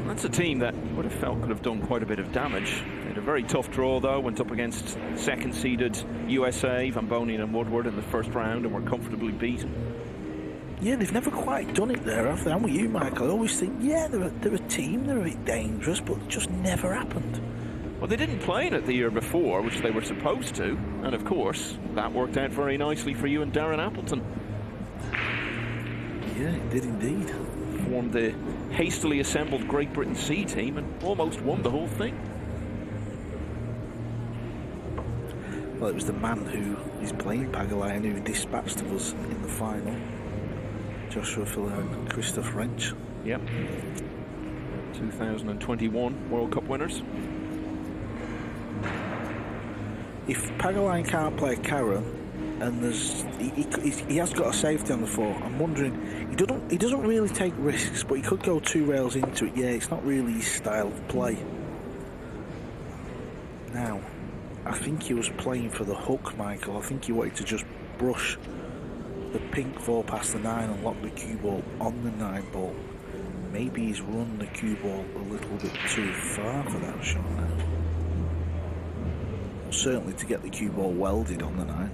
That's a team that you would have felt could have done quite a bit of damage. They had a very tough draw though, went up against second-seeded USA, Van Bonian and Woodward in the first round, and were comfortably beaten. Yeah, they've never quite done it there, have they? I'm with you, Michael. I always think, yeah, they're a team, they're a bit dangerous, but it just never happened. Well, they didn't play in it the year before, which they were supposed to, and of course, that worked out very nicely for you and Darren Appleton. Yeah, it did indeed. Formed the hastily assembled Great Britain C team and almost won the whole thing. Well, it was the man who is playing Pagulayan who dispatched of us in the final. Joshua Filler and Christoph Wrench. Yep. 2021 World Cup winners. If Pagulayan can't play Karen, and he has got a safety on the floor, I'm wondering, he doesn't really take risks, but he could go 2 rails into it. Yeah, it's not really his style of play. Now, I think he was playing for the hook, Michael. I think he wanted to just brush the pink 4 past the 9 and lock the cue ball on the 9 ball. Maybe he's run the cue ball a little bit too far for that shot now. certainly to get the cue ball welded on the night.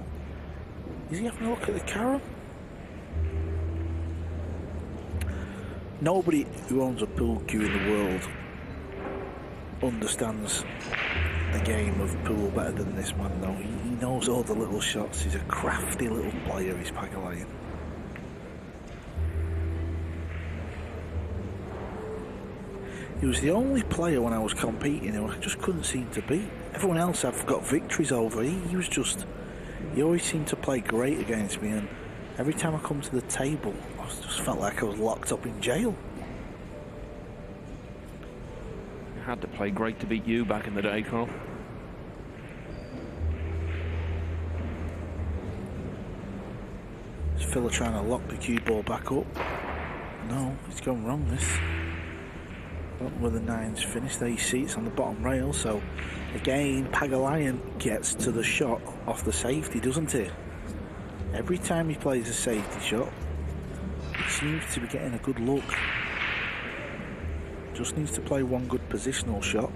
Is he having a look at the carom? Nobody who owns a pool cue in the world understands the game of pool better than this man, though. He knows all the little shots. He's a crafty little player, he's Pagulayan. He was the only player when I was competing who I just couldn't seem to beat. Everyone else I've got victories over. He was just... He always seemed to play great against me, and every time I come to the table, I just felt like I was locked up in jail. You had to play great to beat you back in the day, Carl. Is Phil trying to lock the cue ball back up? No, it's gone wrong, this. Where the nine's finished, there you see it's on the bottom rail, so again Pagulayan gets to the shot off the safety, doesn't he? Every time he plays a safety shot, he seems to be getting a good look. Just needs to play one good positional shot.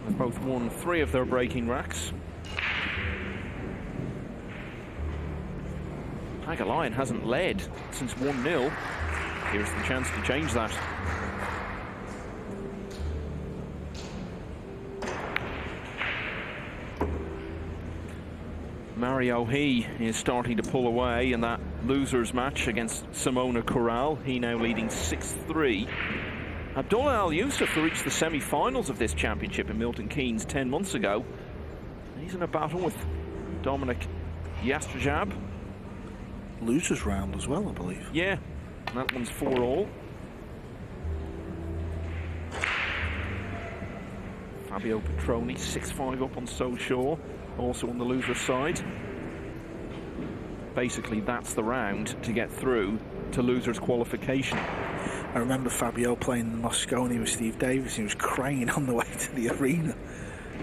They've both won 3 of their breaking racks. Pagulayan hasn't led since 1-0. Here's the chance to change that. Mario He is starting to pull away in that losers match against Simona Corral. He now leading 6-3. Abdullah Al Yusuf, who reached the semi-finals of this championship in Milton Keynes 10 months ago. He's in a battle with Dominic Yastrajab. Losers round as well, I believe. Yeah, that one's 4-all. Fabio Petroni 6-5 up on So Shaw, also on the loser side. Basically, that's the round to get through to losers qualification. I remember Fabio playing the Mosconi with Steve Davis. He was crying on the way to the arena.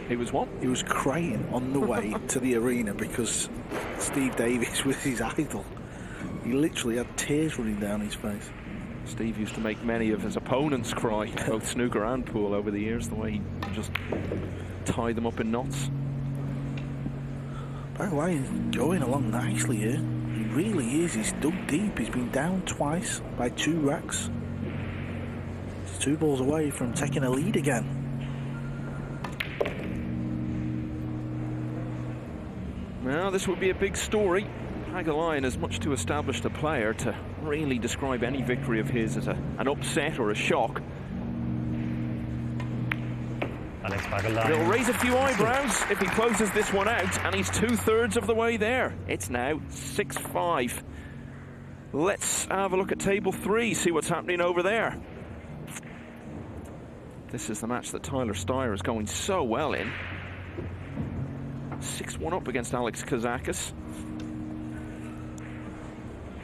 He was what? He was crying on the way to the arena because Steve Davis was his idol. He literally had tears running down his face. Steve used to make many of his opponents cry, both snooker and pool, over the years, the way he just tied them up in knots. Pagulayan's going along nicely here. He really is. He's dug deep. He's been down twice by 2 racks. He's 2 balls away from taking a lead again. Now, this would be a big story. Pagulayan is much too established a player to really describe any victory of his as an upset or a shock. Alex Pagulayan. It'll raise a few eyebrows if he closes this one out, and he's 2/3 of the way there. It's now 6-5. Let's have a look at table 3, see what's happening over there. This is the match that Tyler Steyer is going so well in. 6-1 up against Alex Kazakis.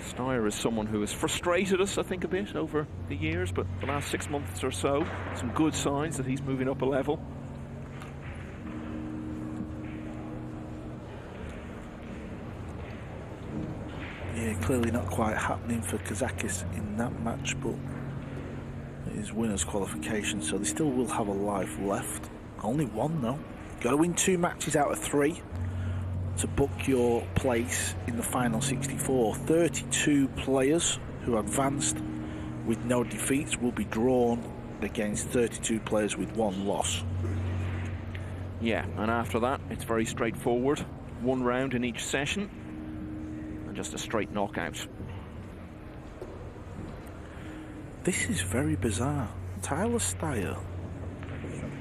Steyer is someone who has frustrated us, I think, a bit over the years, but the last 6 months or so, some good signs that he's moving up a level. Yeah, clearly not quite happening for Kazakis in that match, but it is winners qualification, so they still will have a life left. Only 1 though. Got to win 2 matches out of 3 to book your place in the final 64. 32 players who advanced with no defeats will be drawn against 32 players with 1 loss. Yeah, and after that, it's very straightforward. 1 round in each session, and just a straight knockout. This is very bizarre. Tyler Steyer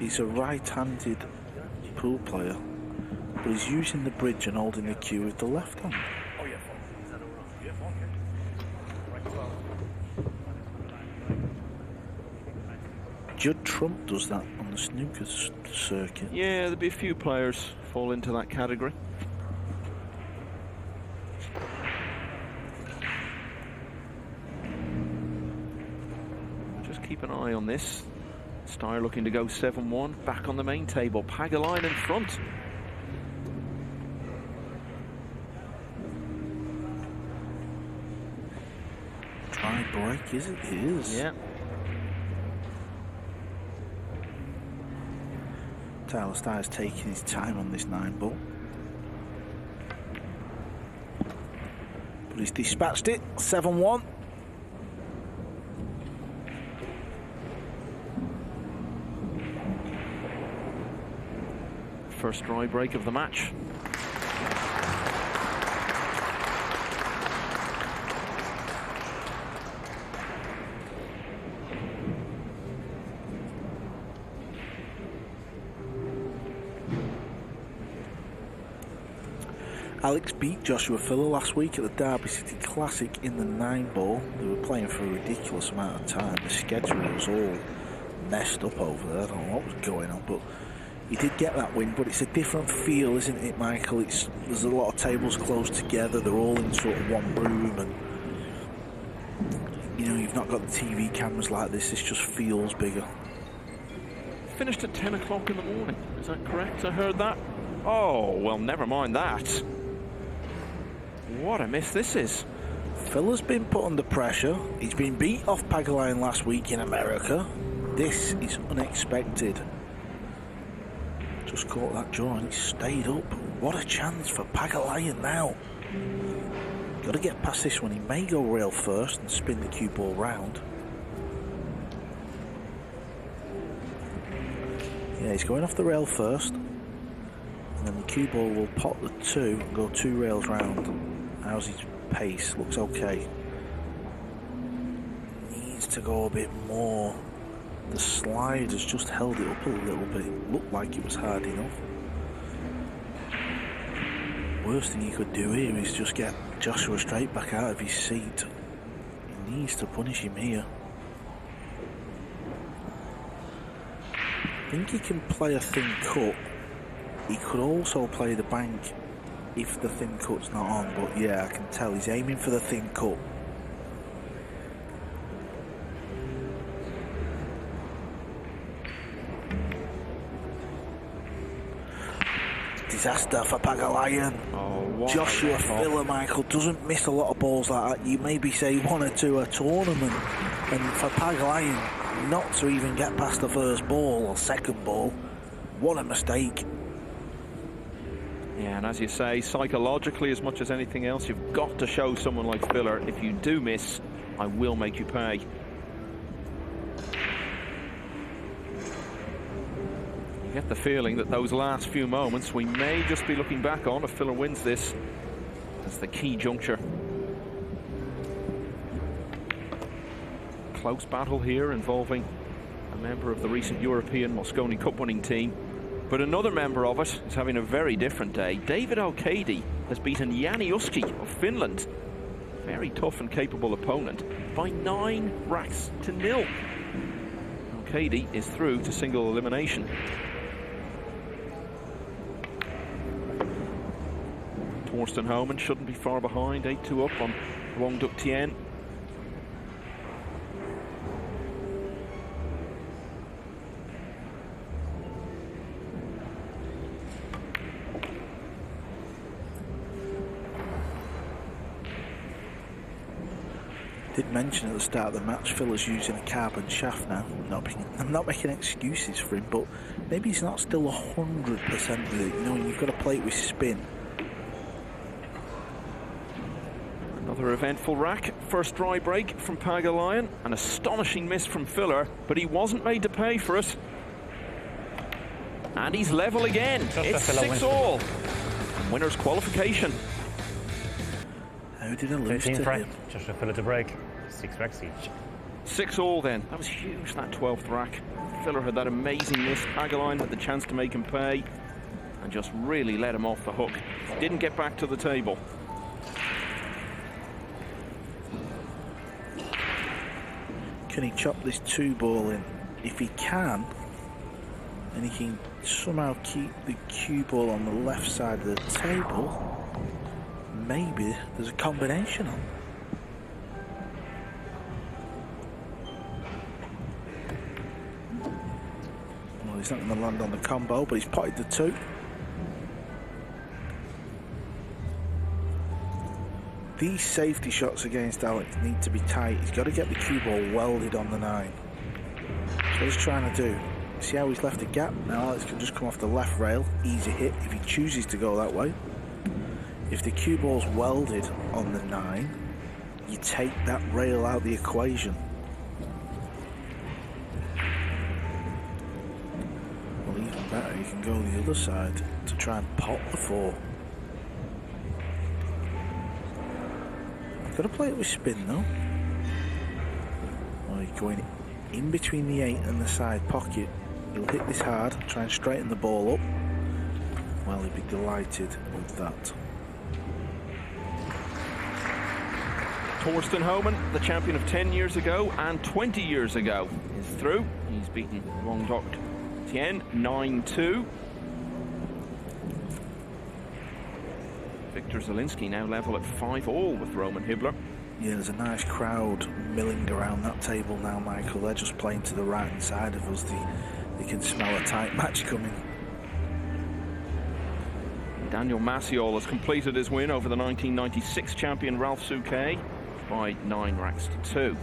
is a right-handed pool player, but he's using the bridge and holding the cue with the left hand. Judd Trump does that on the snooker circuit. Yeah, there'll be a few players fall into that category. Just keep an eye on this. Steyer looking to go 7-1, back on the main table. Pagulayan in front. Try break, is it? It is. Yeah. Tyler Stiles taking his time on this 9-ball. But he's dispatched it, 7-1. First dry break of the match. Alex beat Joshua Filler last week at the Derby City Classic in the 9-ball. They were playing for a ridiculous amount of time. The schedule was all messed up over there. I don't know what was going on, but he did get that win. But it's a different feel, isn't it, Michael? There's a lot of tables close together. They're all in sort of one room, and you know, you've not got the TV cameras like this. This just feels bigger. Finished at 10 o'clock in the morning. Is that correct? I heard that. Oh, well, never mind that. What a miss this is. Filler's been put under pressure. He's been beat off Pagulayan last week in America. This is unexpected. Just caught that draw and he stayed up. What a chance for Pagulayan now. Got to get past this one. He may go rail first and spin the cue ball round. Yeah, he's going off the rail first. And then the cue ball will pot the 2 and go 2 rails round. How's his pace? Looks okay. Needs to go a bit more. The slide has just held it up a little bit. It looked like it was hard enough. Worst thing he could do here is just get Joshua straight back out of his seat. He needs to punish him here. I think he can play a thin cut. He could also play the bank if the thin cut's not on, but yeah, I can tell he's aiming for the thin cut. Disaster for Pagulayan. Oh, Joshua Filler, Michael, doesn't miss a lot of balls like that. You maybe say 1 or 2 a tournament, and for Pagulayan not to even get past the first ball or second ball, what a mistake. Yeah, and as you say, psychologically, as much as anything else, you've got to show someone like Filler, if you do miss, I will make you pay. You get the feeling that those last few moments we may just be looking back on if Filler wins this. That's the key juncture. Close battle here involving a member of the recent European Mosconi Cup winning team. But another member of it is having a very different day. David O'Cady has beaten Jani Uski of Finland. Very tough and capable opponent by 9 racks to 0. O'Cady is through to single elimination. Torsten Homan shouldn't be far behind, 8-2 up on Wong Duk Tien. Did mention at the start of the match, Filler's using a carbon shaft now. I'm not making excuses for him, but maybe he's not still 100% with it. You know, you've got to play it with spin. Another eventful rack. First dry break from Pagulayan. An astonishing miss from Filler, but he wasn't made to pay for it. And he's level again. It's 6-all. And winner's qualification. How did I lose to him? Joshua Filler to break. 6 racks each. 6-all then. That was huge, that 12th rack. Filler had that amazing miss. Pagulayan had the chance to make him pay and just really let him off the hook. Didn't get back to the table. Can he chop this 2-ball in? If he can, and he can somehow keep the cue ball on the left side of the table, maybe there's a combination on. Well, he's not going to land on the combo, but he's potted the 2. These safety shots against Alex need to be tight. He's got to get the cue ball welded on the 9. That's what he's trying to do. See how he's left a gap? Now Alex can just come off the left rail, easy hit if he chooses to go that way. If the cue ball's welded on the 9, you take that rail out of the equation. Well, even better, you can go the other side to try and pot the 4. You've got to play it with spin though. Well, you're going in between the 8 and the side pocket. He'll hit this hard, try and straighten the ball up. Well, he'd be delighted with that. Torsten Homan, the champion of 10 years ago and 20 years ago, is through. He's beaten Wong Dok Tien 9-2. Victor Zielinski now level at 5-all with Roman Hibbler. Yeah, there's a nice crowd milling around that table now, Michael. They're just playing to the right-hand side of us. They can smell a tight match coming. Daniel Maciol has completed his win over the 1996 champion Ralph Souquet by 9 racks to 2.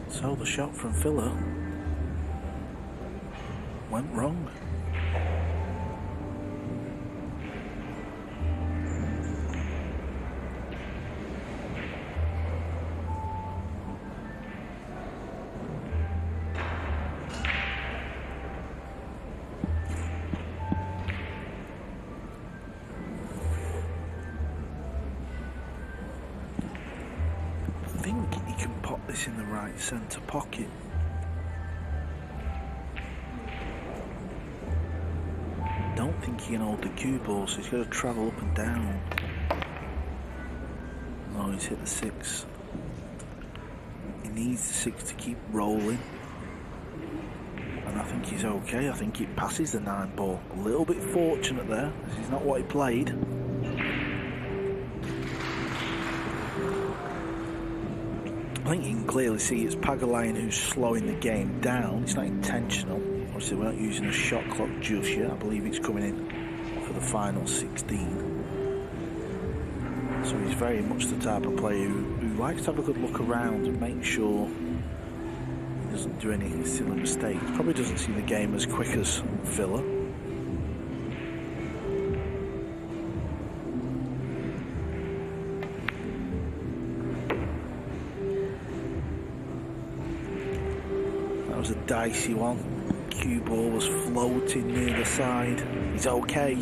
So the shot from Filler went wrong. I think he can pop this in the right centre pocket. Don't think he can hold the cue ball, so he's got to travel up and down. Oh, he's hit the 6. He needs the 6 to keep rolling. And I think he's okay. I think he passes the 9 ball. A little bit fortunate there. This is not what he played. I think you can clearly see it's Pagulayan who's slowing the game down. It's not intentional. Obviously, we're not using a shot clock just yet. I believe it's coming in for the final 16. So he's very much the type of player who likes to have a good look around and make sure he doesn't do any silly mistakes. Probably doesn't see the game as quick as Villa. Was a dicey one. Cue ball was floating near the side. He's okay.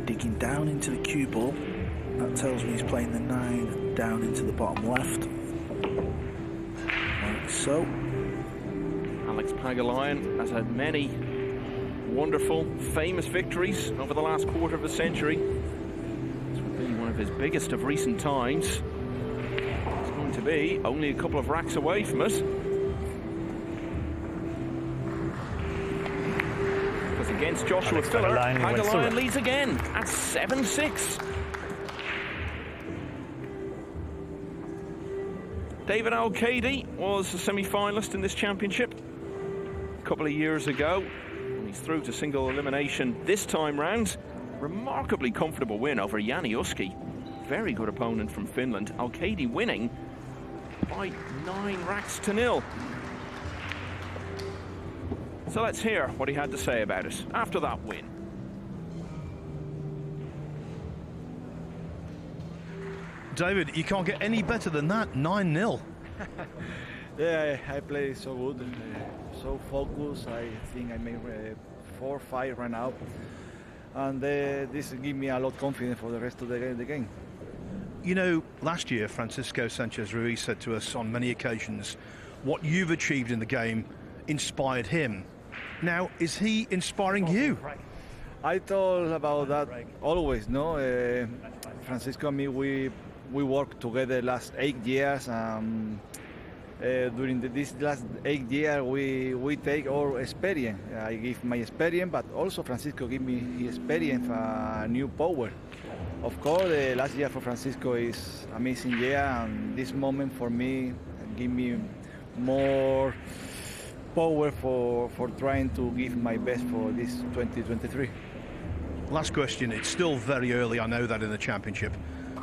Digging down into the cue ball. That tells me he's playing the 9 down into the bottom left. Like so. Alex Pagulayan has had many wonderful, famous victories over the last quarter of a century. This would be one of his biggest of recent times. It's going to be only a couple of racks away from it. Because against Joshua Filler, Pagulayan leads again at 7-6. David Al-Qaedi was a semi-finalist in this championship a couple of years ago. He's through to single elimination this time round. Remarkably comfortable win over Jani Uski. Very good opponent from Finland. Al-Qaedi winning by 9 racks to 0. So let's hear what he had to say about it after that win. David, you can't get any better than that, 9-0. Yeah, I play so good, so focused. I think I made 4 or 5 right now. And this gives me a lot of confidence for the rest of the game. You know, last year, Francisco Sanchez-Ruiz said to us on many occasions, what you've achieved in the game inspired him. Now, is he inspiring you? I thought about that always, no? Francisco and me, we worked together last 8 years. During this last 8 years, we take our experience. I give my experience, but also Francisco give me his experience, new power. Of course, last year for Francisco is amazing year, and this moment for me give me more power for trying to give my best for this 2023. Last question, it's still very early, I know that, in the championship,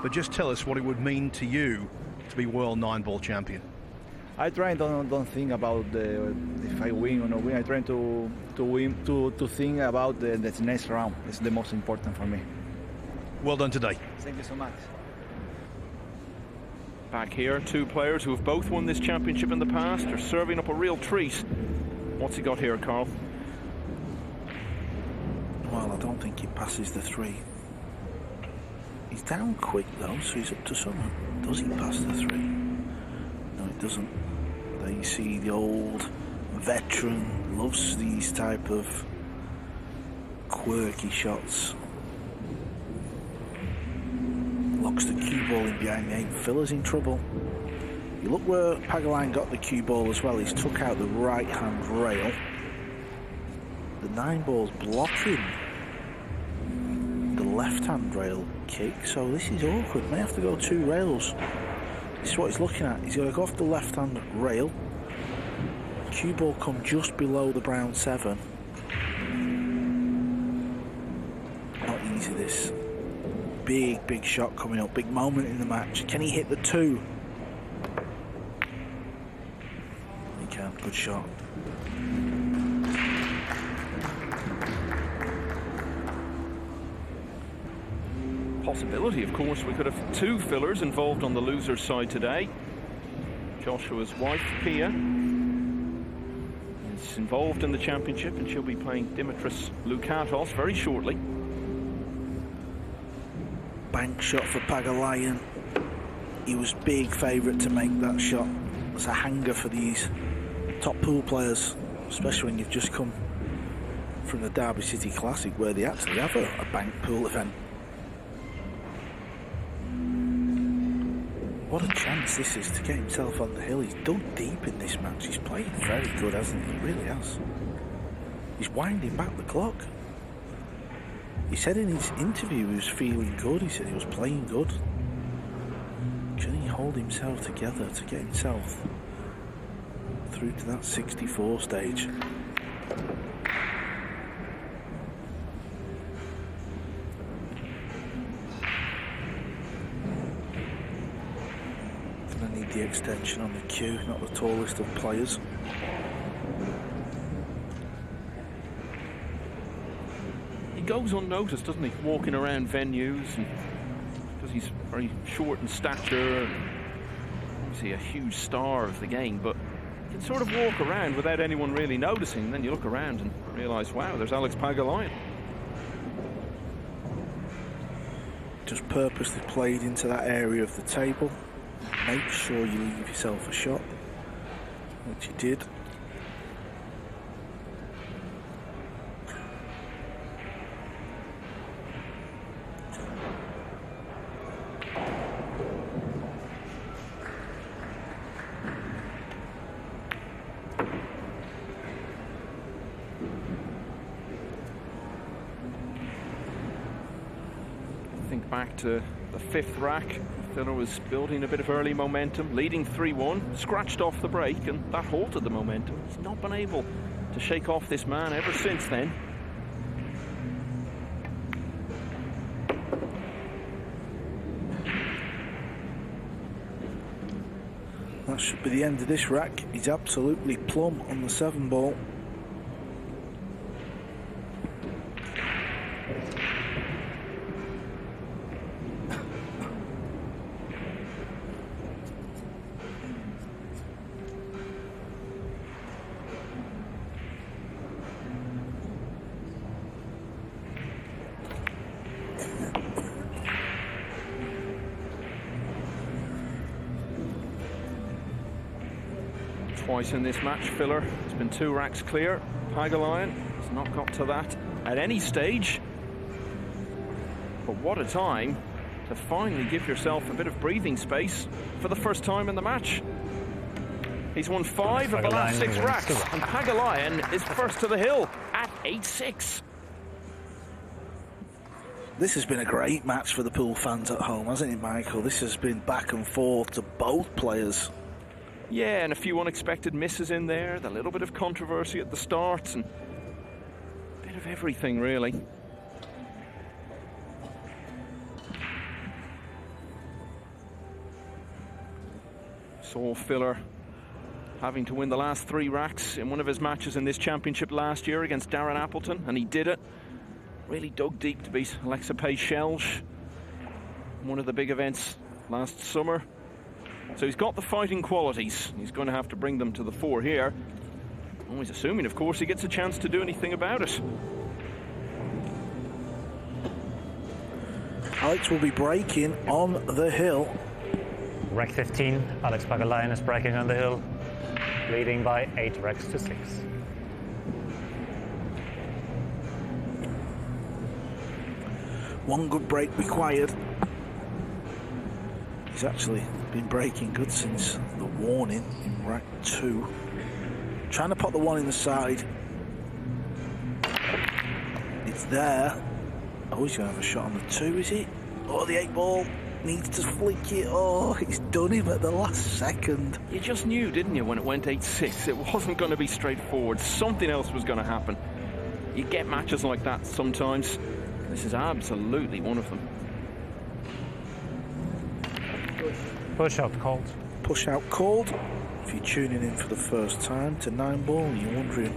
but just tell us what it would mean to you to be world 9-ball champion. I try and don't think about if I win or not win. I try to win, to think about the next round. It's the most important for me. Well done today. Thank you so much. Back here, 2 players who have both won this championship in the past are serving up a real treat. What's he got here, Carl? Well, I don't think he passes the 3. He's down quick though, so he's up to something. Does he pass the 3? No, he doesn't. There you see the old veteran loves these type of quirky shots. Locks the cue ball in behind the 8. Filler's in trouble. You look where Pagulayan got the cue ball as well. He's took out the right hand rail. The 9-ball's blocking the left hand rail kick, so this is awkward. May have to go 2 rails. This is what he's looking at. He's going to go off the left hand rail. Cue ball come just below the brown 7. Not easy this. Big shot coming up. Big moment in the match. Can he hit the 2? He can. Good shot. Possibility, of course, we could have 2 fillers involved on the loser's side today. Joshua's wife, Pia, is involved in the championship, and she'll be playing Dimitris Loukatos very shortly. Bank shot for Pagulayan. He was big favourite to make that shot. It's a hanger for these top pool players, especially when you've just come from the Derby City Classic, where they actually have a bank pool event. What a chance this is to get himself on the hill. He's dug deep in this match. He's played very good, hasn't he? He really has. He's winding back the clock. He said in his interview he was feeling good. He said he was playing good. Can he hold himself together to get himself through to that 64 stage? Gonna need the extension on the cue, not the tallest of players. He goes unnoticed, doesn't he, walking around venues, because he's very short in stature, and obviously a huge star of the game, but you can sort of walk around without anyone really noticing. Then you look around and realise, wow, there's Alex Pagulayan. Just purposely played into that area of the table. Make sure you leave yourself a shot, which he did. Think back to the 5th rack. Filler was building a bit of early momentum, leading 3-1, scratched off the break, and that halted the momentum. He's not been able to shake off this man ever since then. That should be the end of this rack. He's absolutely plumb on the 7 ball. Twice in this match, Filler. It's been 2 racks clear. Pagulayan has not got to that at any stage. But what a time to finally give yourself a bit of breathing space for the first time in the match. He's won 5 of the last 6 racks, and Pagulayan is first to the hill at 8-6. This has been a great match for the pool fans at home, hasn't it, Michael? This has been back and forth to both players. Yeah, and a few unexpected misses in there, the little bit of controversy at the start, and a bit of everything, really. Saw Filler having to win the last 3 racks in one of his matches in this championship last year against Darren Appleton, and he did it. Really dug deep to beat Alex Pagulayan in one of the big events last summer. So he's got the fighting qualities. He's going to have to bring them to the fore here. Always assuming, of course, he gets a chance to do anything about it. Alex will be breaking on the hill. Rack 15, Alex Pagulayan is breaking on the hill, leading by 8 racks to 6. One good break required. He's actually been breaking good since the warning in rack 2. Trying to put the 1 in the side. It's there. Oh, he's going to have a shot on the 2, is he? Oh, the 8 ball needs to flick it. Oh, he's done him at the last second. You just knew, didn't you, when it went 8-6? It wasn't going to be straightforward. Something else was going to happen. You get matches like that sometimes. This is absolutely one of them. Push out called. Push out called. If you're tuning in for the first time to 9 ball and you're wondering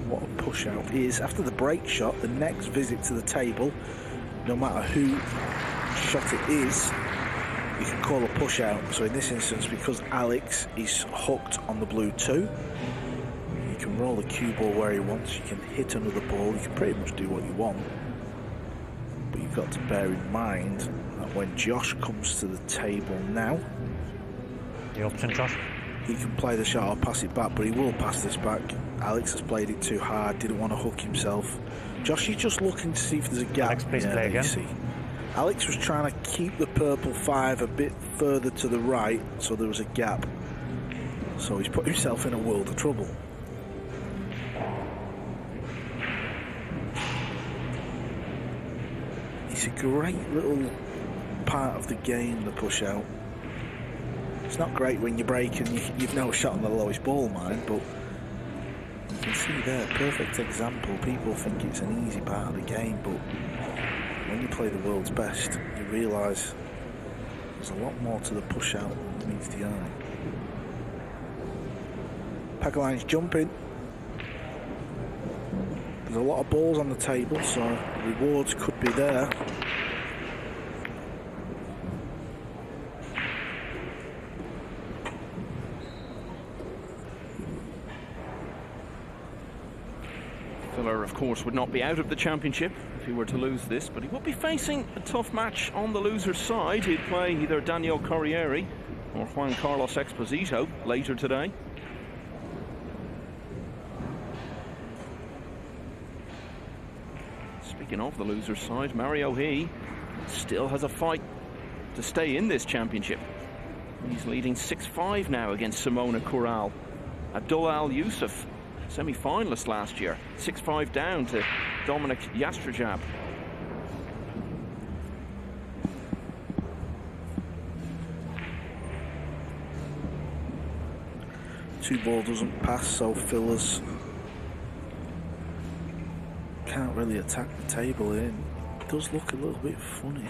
what a push out is, after the break shot, the next visit to the table, no matter who shot it is, you can call a push out. So in this instance, because Alex is hooked on the blue 2, you can roll the cue ball where he wants, you can hit another ball, you can pretty much do what you want. But you've got to bear in mind that when Josh comes to the table now, The option, Josh. he can play the shot or pass it back, but he will pass this back. Alex has played it too hard, didn't want to hook himself. Josh, you're just looking to see if there's a gap. Alex, please play again. See. Alex was trying to keep the purple 5 a bit further to the right, so there was a gap. So he's put himself in a world of trouble. It's a great little part of the game, the push out. It's not great when you break and you've no shot on the lowest ball, mind, but you can see there, perfect example. People think it's an easy part of the game, but when you play the world's best, you realise there's a lot more to the push out than meets the eye. Pagulayan's jumping. There's a lot of balls on the table, so rewards could be there. Filler, of course, would not be out of the championship if he were to lose this, but he would be facing a tough match on the loser's side. He'd play either Daniel Corriere or Juan Carlos Exposito later today. Speaking of the loser's side, Mario He still has a fight to stay in this championship. He's leading 6-5 now against Simona Corral. Abdullah Al Yusuf, semi-finalist last year, 6-5 down to Dominic Yastrajab. Two ball doesn't pass, so Fillers can't really attack the table in. It does look a little bit funny.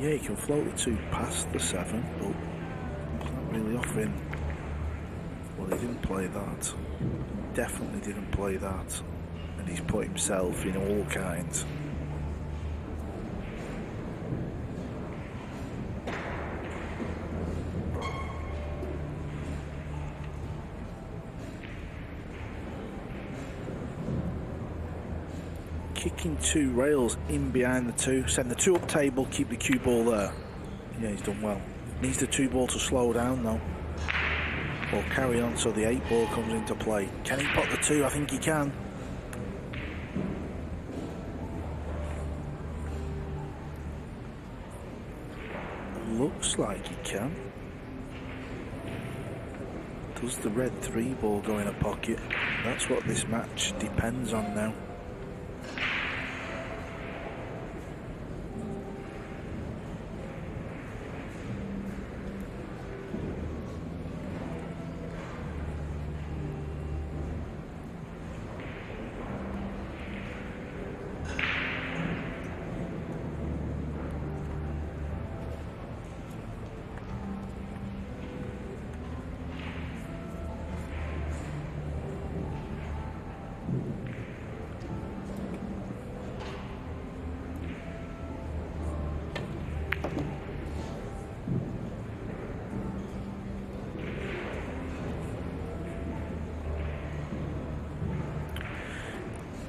Yeah, you can float the 2 past the 7, but can't really offering. Well, he didn't play that. Definitely didn't play that. And he's put himself in all kinds. Kicking 2 rails in behind the 2. Send the 2 up table, keep the cue ball there. Yeah, he's done well. Needs the 2 ball to slow down though. Or carry on so the 8 ball comes into play. Can he pot the 2? I think he can. Looks like he can. Does the red 3 ball go in a pocket? That's what this match depends on now.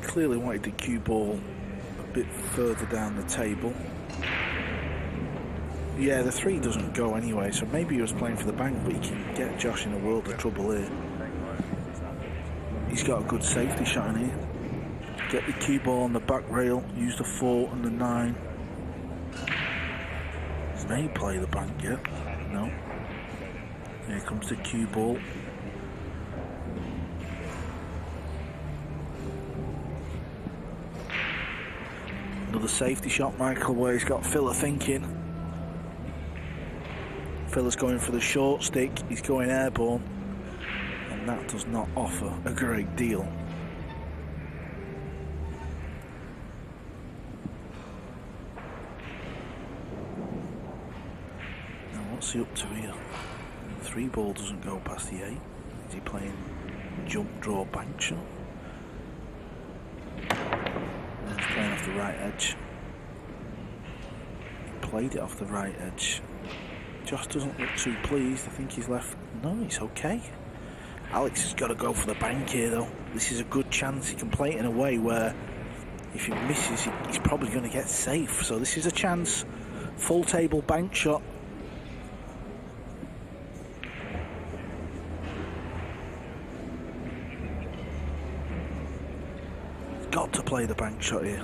Clearly wanted the cue ball a bit further down the table. Yeah, the 3 doesn't go anyway, so maybe he was playing for the bank, but he can get Josh in a world of trouble here. He's got a good safety shot in here. Get the cue ball on the back rail, use the 4 and the 9. May play the bank yet? No. Here comes the cue ball. Another safety shot, Michael, where he's got Filler thinking. Filler's going for the short stick, he's going airborne, and that does not offer a great deal. Now what's he up to here? 3 ball doesn't go past the 8. Is he playing jump draw bank shot? He's playing off the right edge. He played it off the right edge. Josh doesn't look too pleased. I think he's left. No, he's okay. Alex has got to go for the bank here, though. This is a good chance. He can play it in a way where if he misses, he's probably going to get safe. So this is a chance. Full table bank shot. He's got to play the bank shot here.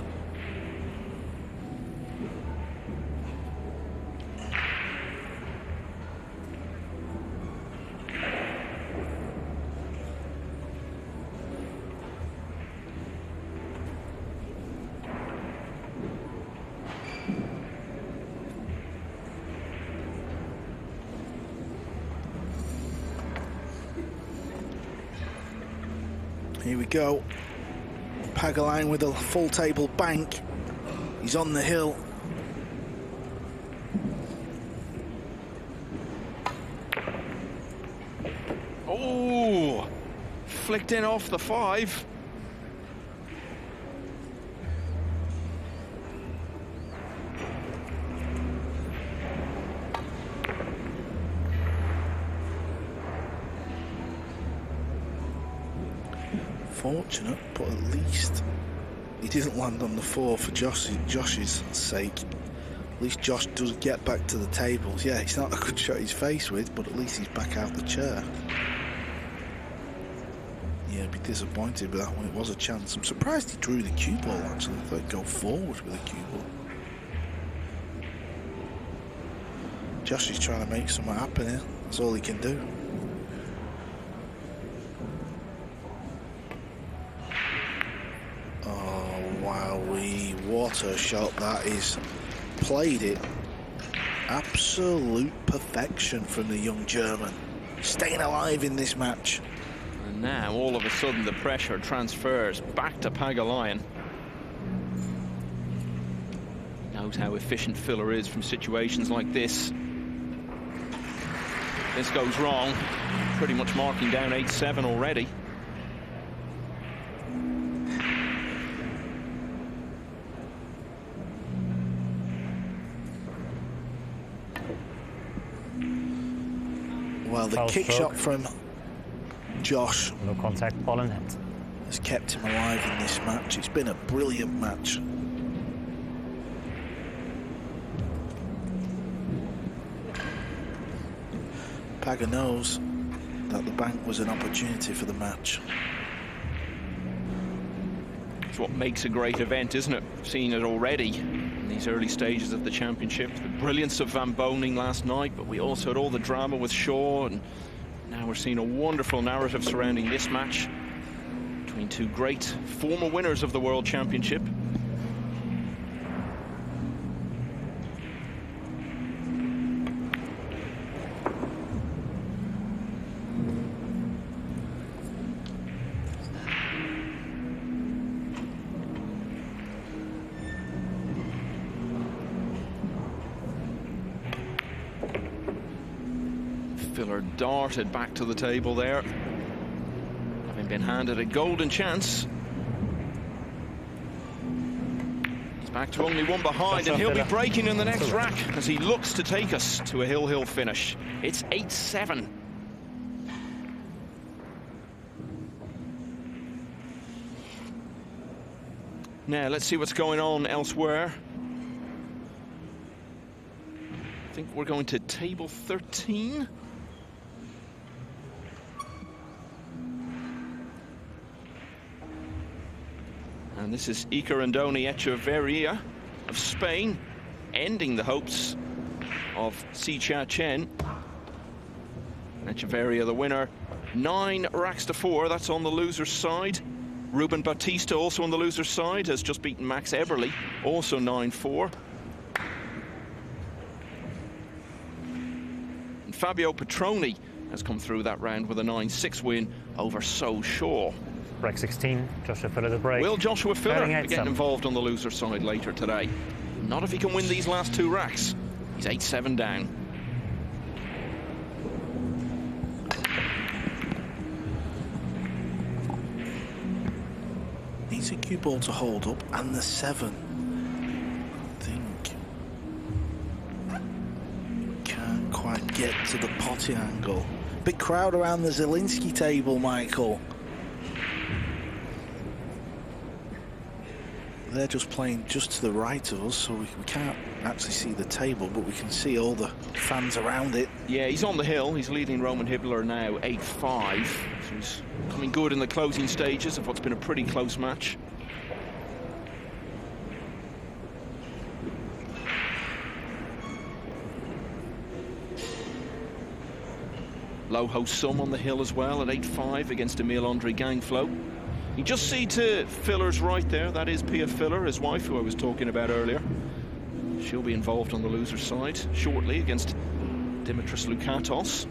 Here we go. Pagulayan with a full table bank. He's on the hill. Oh, flicked in off the 5. Fortunate, but at least he didn't land on the 4 for Josh's sake. At least Josh does get back to the tables. Yeah, it's not a good shot he's faced with, but at least he's back out the chair. Yeah, I'd be disappointed with that one. It was a chance. I'm surprised he drew the cue ball, actually. I thought he'd go forward with the cue ball. Josh is trying to make something happen here. That's all he can do. What a shot that is. Played it. Absolute perfection from the young German. Staying alive in this match. And now all of a sudden the pressure transfers back to Pagulayan. Knows how efficient Filler is from situations like this. this goes wrong. Pretty much marking down 8-7 already. Well, the Foul kick stroke. shot from Josh No contact, ball in hand. has kept him alive in this match. It's been a brilliant match. Paga knows that the bank was an opportunity for the match. It's what makes a great event, isn't it? Seeing it already in these early stages of the championship. The brilliance of Van Boning last night, but we also had all the drama with Shaw, and now we're seeing a wonderful narrative surrounding this match between two great former winners of the World Championship. Filler darted back to the table there, having been handed a golden chance. He's back to only one behind, and he'll be breaking in the next rack as he looks to take us to a hill-hill finish. It's 8-7. Now, let's see what's going on elsewhere. I think we're going to table 13. And this is Iker Andoni Echeverria of Spain, ending the hopes of Si Chia Chen. Echeverria the winner, 9 racks to 4, that's on the loser's side. Ruben Bautista also on the loser's side, has just beaten Max Eberle, also 9-4. And Fabio Petroni has come through that round with a 9-6 win over So Shaw. Break 16, Joshua Filler the break. Will Joshua Filler Batting be getting 8-7. involved on the loser side later today? Not if he can win these last 2 racks. He's 8-7 down. Needs a cue ball to hold up, and the 7. I think can't quite get to the potting angle. Big crowd around the Zielinski table, Michael. They're just playing just to the right of us, so we can't actually see the table, but we can see all the fans around it. Yeah, he's on the hill. He's leading Roman Hibbler now 8-5. So he's coming good in the closing stages of what's been a pretty close match. Loho Sum on the hill as well at 8-5 against Emil Andre Gangflow. You just see to Filler's right there, that is Pia Filler, his wife, who I was talking about earlier. She'll be involved on the loser side shortly against Dimitris Lukatos.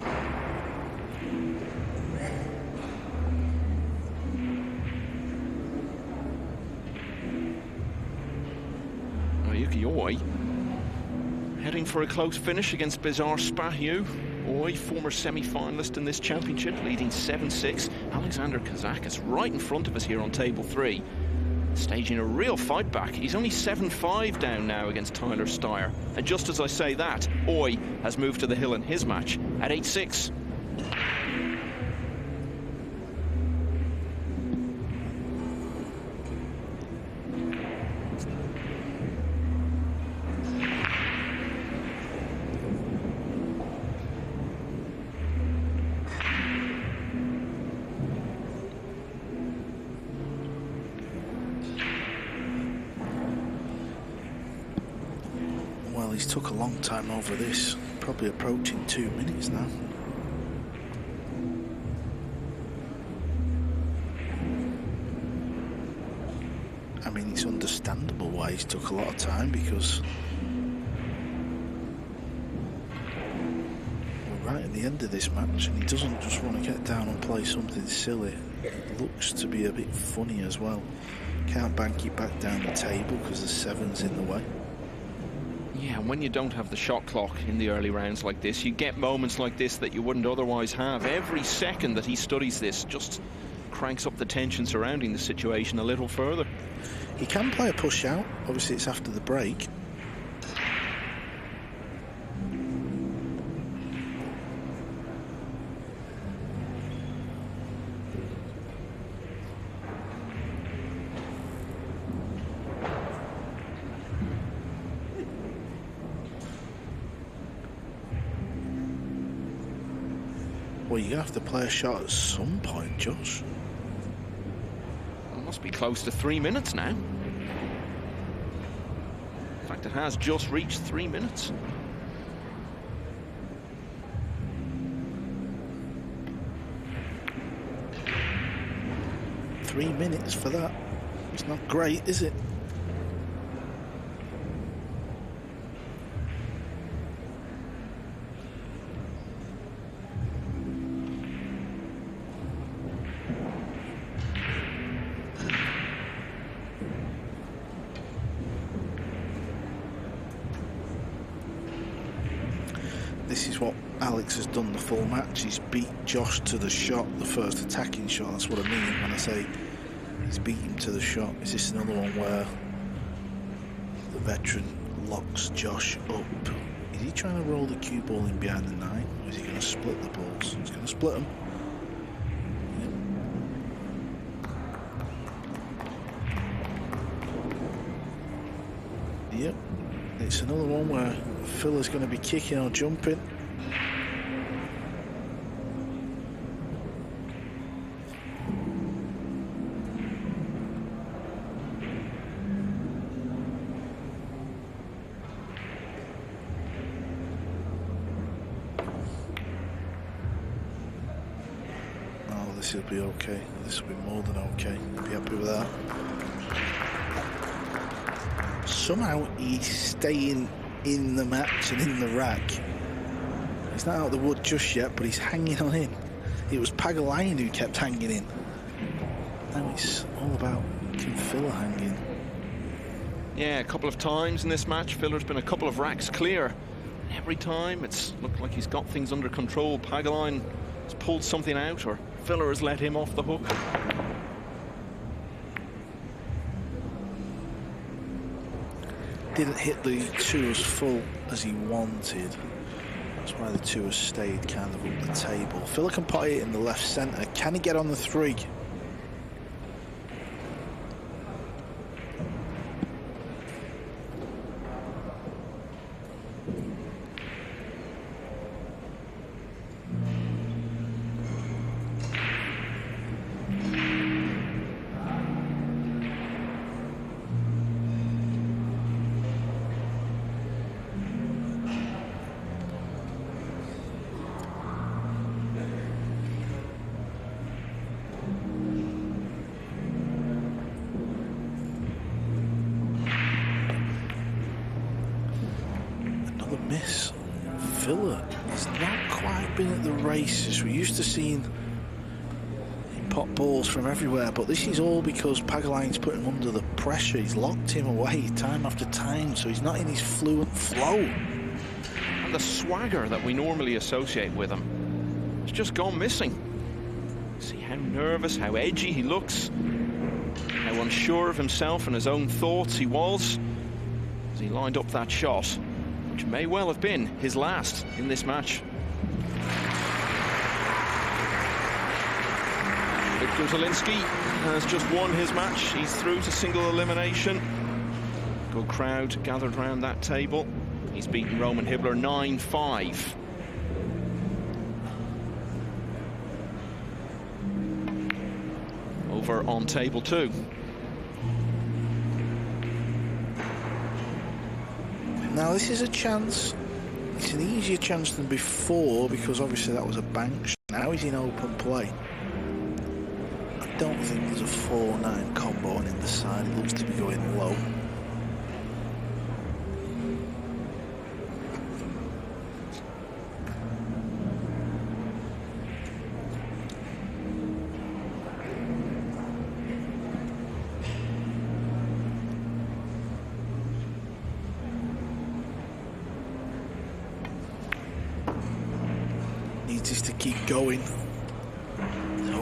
Yuki Oi heading for a close finish against Bizarre Spahiu. Oi, former semi-finalist in this championship, leading 7-6. Alexander Kazakis right in front of us here on table 3, staging a real fight back. He's only 7-5 down now against Tyler Steyer. And just as I say that, Oi has moved to the hill in his match at 8-6. He's took a long time over this, probably approaching 2 minutes now. I mean, it's understandable why he's took a lot of time, because we're right at the end of this match and he doesn't just want to get down and play something silly. It looks to be a bit funny as well. Can't bank it back down the table because the 7's in the way. Yeah, when you don't have the shot clock in the early rounds like this, you get moments like this that you wouldn't otherwise have. Every second that he studies this just cranks up the tension surrounding the situation a little further. He can play a push out. Obviously, it's after the break. Well, you're going to have to play a shot at some point, Josh. It must be close to 3 minutes now. In fact, it has just reached 3 minutes. Three minutes for that. It's not great, is it? This is what Alex has done the full match. He's beat Josh to the shot, the first attacking shot. That's what I mean when I say he's beat him to the shot. Is this another one where the veteran locks Josh up? Is he trying to roll the cue ball in behind the 9? Or is he going to split the balls? He's going to split them. Yep. It's another one where Phil is going to be kicking or jumping. Oh, this will be okay. This will be more than okay. Be happy with that. Somehow he's staying in the match and in the rack. He's not out of the wood just yet, but he's hanging on in. It was Pagulayan who kept hanging in. Now it's all about can Filler hang in. Yeah, a couple of times in this match, Filler's been a couple of racks clear. Every time it's looked like he's got things under control. Pagulayan has pulled something out, or Filler has let him off the hook. Didn't hit the 2 as full as he wanted. That's why the 2 has stayed kind of up the table. Filler can pot it in the left centre. Can he get on the 3? Miss. Filler has not quite been at the races. We're used to seeing him pop balls from everywhere, but this is all because Pagulayan's put him under the pressure. He's locked him away time after time, so he's not in his fluent flow. And the swagger that we normally associate with him has just gone missing. See how nervous, how edgy he looks, how unsure of himself and his own thoughts he was as he lined up that shot, which may well have been his last in this match. Victor Zielinski has just won his match. He's through to single elimination. Good crowd gathered around that table. He's beaten Roman Hibbler 9-5. Over on table 2. Now this is a chance. It's an easier chance than before because obviously that was a bank shot. Now he's in open play. I don't think there's a 4-9 combo on in the side. It looks to be going low. is to keep going.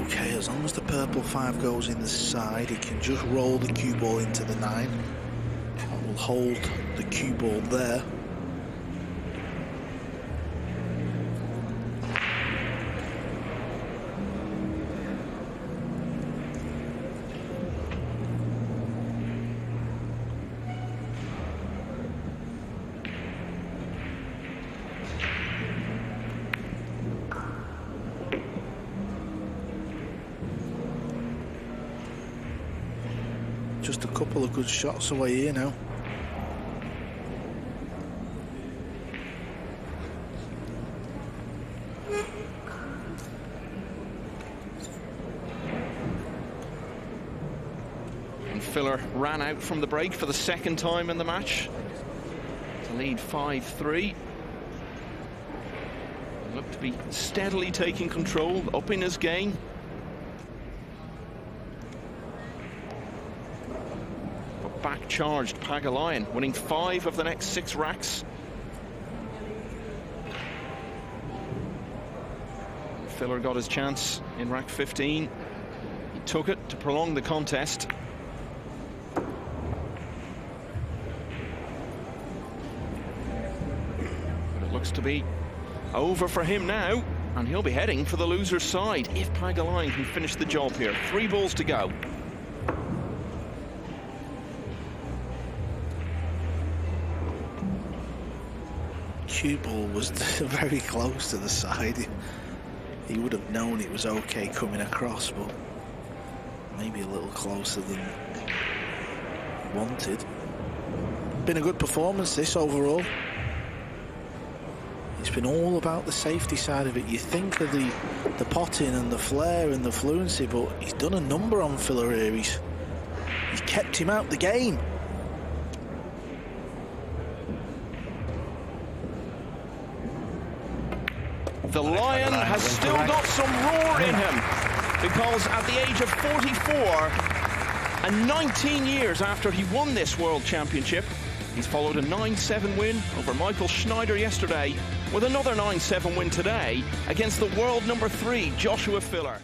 Okay, as long as the purple 5 goes in the side, he can just roll the cue ball into the 9. And we'll hold the cue ball there. Just a couple of good shots away here now. And Filler ran out from the break for the second time in the match to lead 5-3. Looked to be steadily taking control, up in his game. Back charged Pagulayan, winning 5 of the next 6 racks. Filler got his chance in rack 15. He took it to prolong the contest. But it looks to be over for him now, and he'll be heading for the loser's side if Pagulayan can finish the job here. 3 balls to go. Cue ball was very close to the side. He would have known it was okay coming across, but maybe a little closer than wanted. Been a good performance this overall. It's been all about the safety side of it. You think of the potting and the flair and the fluency, but he's done a number on Filler here. He's kept him out the game. The Lion has still got some roar in him, because at the age of 44 and 19 years after he won this World Championship, he's followed a 9-7 win over Michael Schneider yesterday with another 9-7 win today against the world number 3, Joshua Filler.